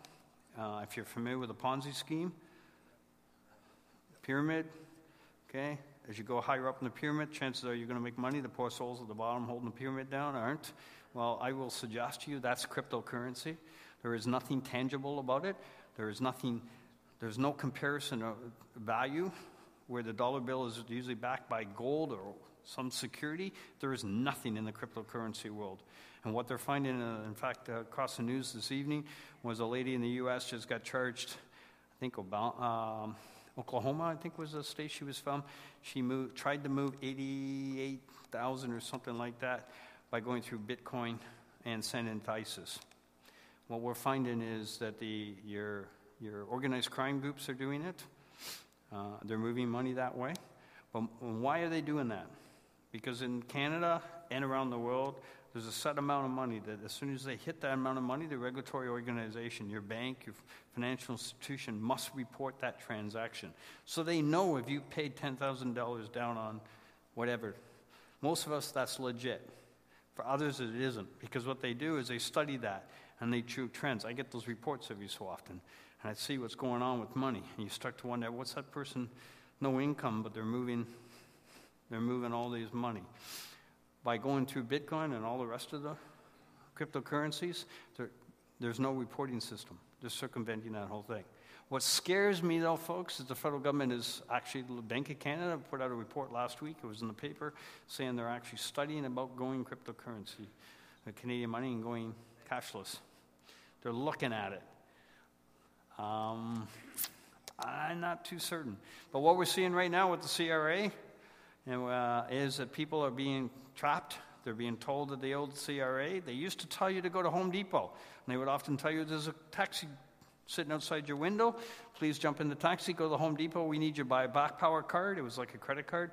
A: If you're familiar with a Ponzi scheme, pyramid, okay? As you go higher up in the pyramid, chances are you're going to make money. The poor souls at the bottom holding the pyramid down aren't. Well, I will suggest to you that's cryptocurrency. There is nothing tangible about it. There's no comparison of value where the dollar bill is usually backed by gold or some security, there is nothing in the cryptocurrency world. And what they're finding, in fact, across the news this evening, was a lady in the U.S. just got charged, I think Oklahoma, I think was the state she was from. She tried to move 88,000 or something like that by going through Bitcoin and sending ISIS. What we're finding is that your organized crime groups are doing it. They're moving money that way. But why are they doing that? Because in Canada and around the world, there's a set amount of money that as soon as they hit that amount of money, the regulatory organization, your bank, your financial institution must report that transaction. So they know if you paid $10,000 down on whatever. Most of us, that's legit. For others, it isn't. Because what they do is they study that and they choose trends. I get those reports every so often. And I see what's going on with money. And you start to wonder, what's that person, no income, but they're moving all these money. By going through Bitcoin and all the rest of the cryptocurrencies, there's no reporting system. They're circumventing that whole thing. What scares me, though, folks, is the federal government is actually, the Bank of Canada put out a report last week, it was in the paper, saying they're actually studying about going cryptocurrency, Canadian money, and going cashless. They're looking at it. I'm not too certain. But what we're seeing right now with the CRA is that people are being trapped. They're being told that they owe the CRA. They used to tell you to go to Home Depot. And they would often tell you there's a taxi sitting outside your window. Please jump in the taxi, go to the Home Depot. We need you to buy a Black Power card. It was like a credit card.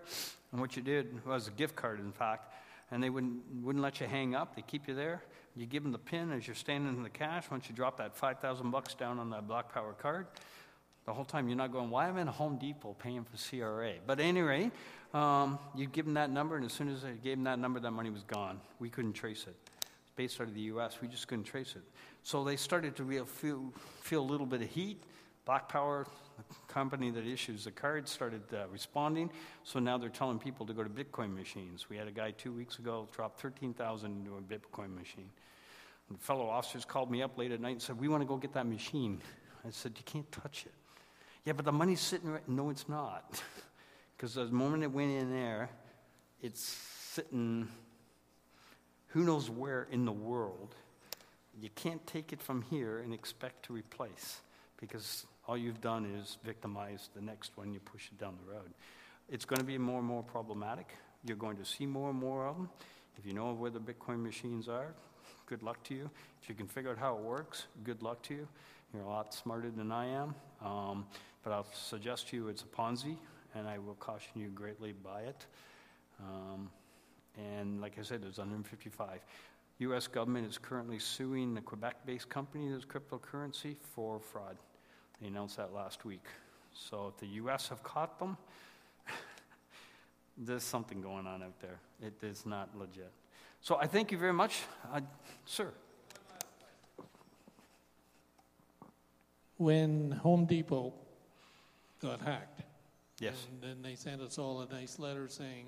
A: And what you did was a gift card, in fact. And they wouldn't let you hang up. They keep you there. You give them the PIN as you're standing in the cash. Once you drop that $5,000 down on that Black Power card, the whole time you're not going, why am I in a Home Depot paying for CRA? But at any rate, you give them that number, and as soon as I gave them that number, that money was gone. We couldn't trace it. It's based out of the U.S. We just couldn't trace it. So they started to feel a little bit of heat. Black Power, the company that issues the card, started responding. So now they're telling people to go to Bitcoin machines. We had a guy 2 weeks ago drop $13,000 into a Bitcoin machine. And fellow officers called me up late at night and said, we want to go get that machine. I said, you can't touch it. Yeah, but the money's sitting right. No, it's not. Because the moment it went in there, it's sitting who knows where in the world. You can't take it from here and expect to replace, because all you've done is victimize the next one. You push it down the road. It's going to be more and more problematic. You're going to see more and more of them. If you know where the Bitcoin machines are, good luck to you. If you can figure out how it works, good luck to you. You're a lot smarter than I am. But I'll suggest to you it's a Ponzi, and I will caution you greatly by it. And like I said, there's 155. U.S. government is currently suing the Quebec-based company that's cryptocurrency for fraud. They announced that last week. So if the U.S. have caught them, there's something going on out there. It is not legit. So I thank you very much. Sir.
J: When Home Depot got hacked,
A: yes,
J: and then they sent us all a nice letter saying,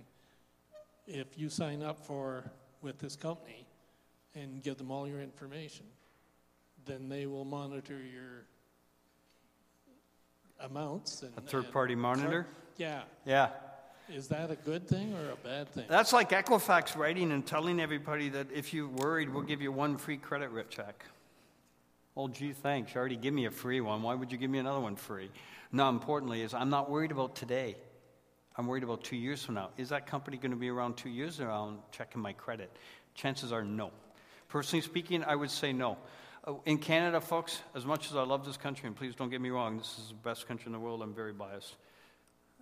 J: if you sign up with this company and give them all your information, then they will monitor your amounts.
A: A third-party monitor?
J: Yeah.
A: Yeah.
J: Is that a good thing or a bad thing?
A: That's like Equifax writing and telling everybody that if you're worried, we'll give you one free credit check. Oh, gee, thanks. You already give me a free one. Why would you give me another one free? Now, importantly, is I'm not worried about today. I'm worried about 2 years from now. Is that company going to be around 2 years around checking my credit? Chances are no. Personally speaking, I would say no. In Canada, folks, as much as I love this country, and please don't get me wrong, this is the best country in the world, I'm very biased.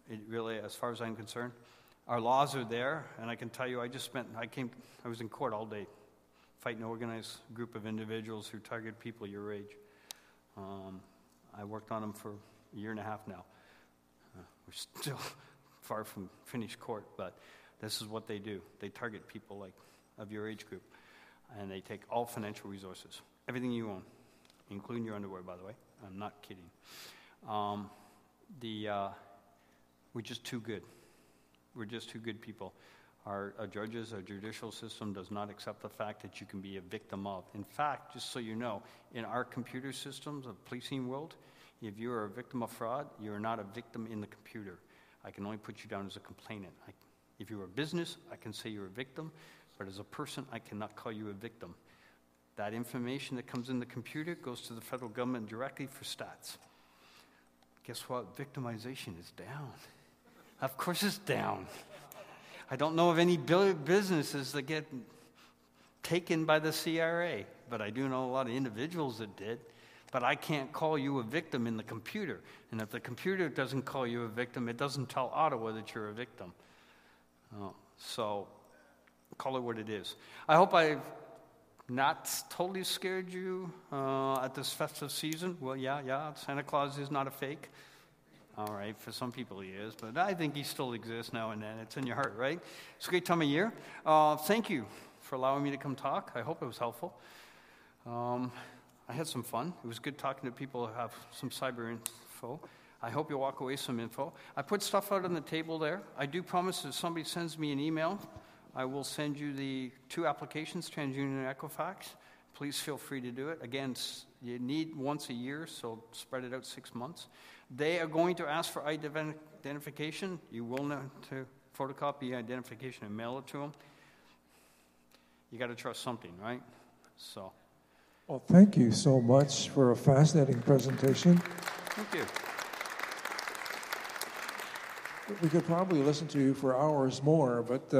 A: It really, as far as I'm concerned, our laws are there, and I can tell you, I was in court all day fighting an organized group of individuals who target people your age. I worked on them for a year and a half now. We're still far from finished court, but this is what they do. They target people like of your age group, and they take all financial resources, everything you own, including your underwear, by the way. I'm not kidding. We're just too good. We're just too good people. Our judges, our judicial system does not accept the fact that you can be a victim of. In fact, just so you know, in our computer systems of policing world, if you are a victim of fraud, you are not a victim in the computer. I can only put you down as a complainant. If you're a business, I can say you're a victim, but as a person, I cannot call you a victim. That information that comes in the computer goes to the federal government directly for stats. Guess what? Victimization is down. Of course it's down. I don't know of any businesses that get taken by the CRA, but I do know a lot of individuals that did. But I can't call you a victim in the computer. And if the computer doesn't call you a victim, it doesn't tell Ottawa that you're a victim. So call it what it is. I hope I've not totally scared you at this festive season. Well, yeah, Santa Claus is not a fake. All right, for some people he is, but I think he still exists now and then. It's in your heart, right? It's a great time of year. Thank you for allowing me to come talk. I hope it was helpful. I had some fun. It was good talking to people who have some cyber info. I hope you walk away with some info. I put stuff out on the table there. I do promise that if somebody sends me an email, I will send you the 2 applications, TransUnion and Equifax. Please feel free to do it. Again, you need once a year, so spread it out 6 months. They are going to ask for identification. You will need to photocopy identification and mail it to them. You got to trust something, right? So.
K: Well, thank you so much for a fascinating presentation.
A: Thank you.
K: We could probably listen to you for hours more, but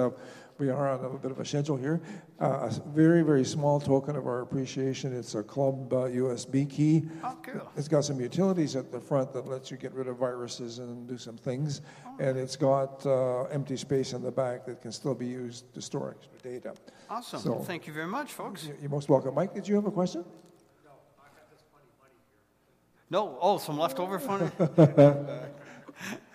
K: we are on a bit of a schedule here. A very, very small token of our appreciation. It's a club USB key.
A: Oh, cool.
K: It's got some utilities at the front that lets you get rid of viruses and do some things. And it's got empty space in the back that can still be used to store extra data.
A: Awesome.
K: So,
A: thank you very much, folks.
K: You're most welcome. Mike, did you have a question?
C: No, I got this funny money here.
A: No? Oh, some leftover fun?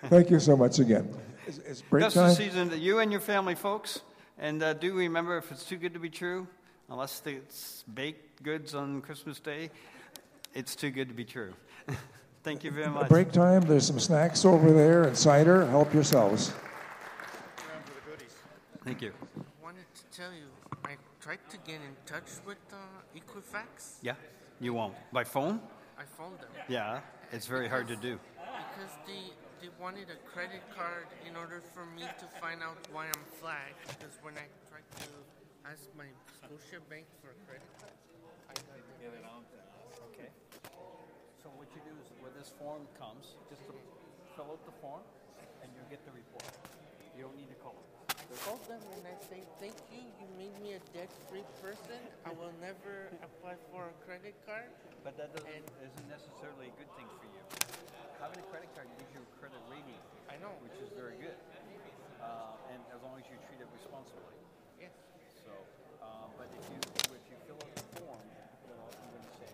K: Thank you so much again. It's break
A: That's
K: time.
A: the season to you and your family, folks. And do remember, if it's too good to be true, unless it's baked goods on Christmas Day, it's too good to be true. Thank you very much.
K: Break time. There's some snacks over there and cider. Help yourselves.
A: Thank you.
L: I wanted to tell you, I tried to get in touch with Equifax.
A: Yeah? You won't. By phone?
L: I phoned them.
A: Yeah. It's very hard to do.
L: Because they wanted a credit card in order for me to find out why I'm flagged. Because when I tried to ask my Scotia Bank for a credit card, I got
A: Get it on. Okay. So what you do is, when this form comes, just fill out the form, and you'll get the report. You don't need to call them.
L: I called them and I say, thank you, you made me a debt-free person. I will never apply for a credit card.
A: But that isn't necessarily a good thing for you. Having a credit card gives you a credit rating.
L: I know.
A: Which is very good. And as long as you treat it responsibly.
L: Yes.
A: So, but if you fill out the form, I'm going to say,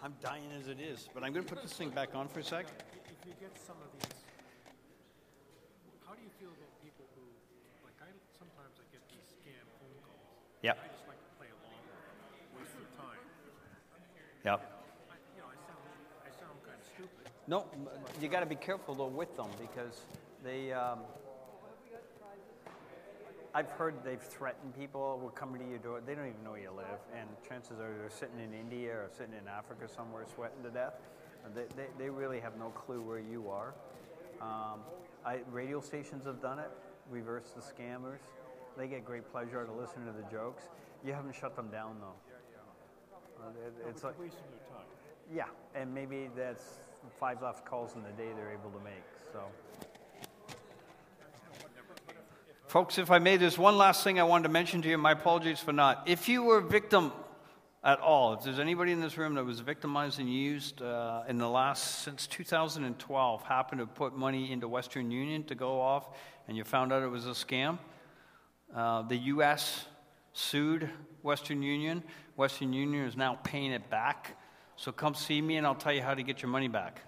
A: I'm dying as it is, but I'm going to put this thing back on for a sec.
F: If you get some of these, how do you feel about people who, like sometimes I get these scam phone calls.
A: Yep.
F: I just like to play along, waste their time.
A: Yep.
F: I sound kind of stupid.
A: No, you got to be careful though with them because they. I've heard they've threatened people. We're coming to your door. They don't even know where you live, and chances are they're sitting in India or sitting in Africa somewhere, sweating to death. They really have no clue where you are. Radio stations have done it. Reverse the scammers. They get great pleasure out of listening to the jokes. You haven't shut them down though. It's like
F: wasting their time.
A: Yeah, and maybe that's 5 left calls in the day they're able to make. So. Folks, if I may, there's one last thing I wanted to mention to you. My apologies for not. If you were a victim at all, if there's anybody in this room that was victimized and used in the last, since 2012, happened to put money into Western Union to go off, and you found out it was a scam, the U.S. sued Western Union. Western Union is now paying it back. So come see me, and I'll tell you how to get your money back.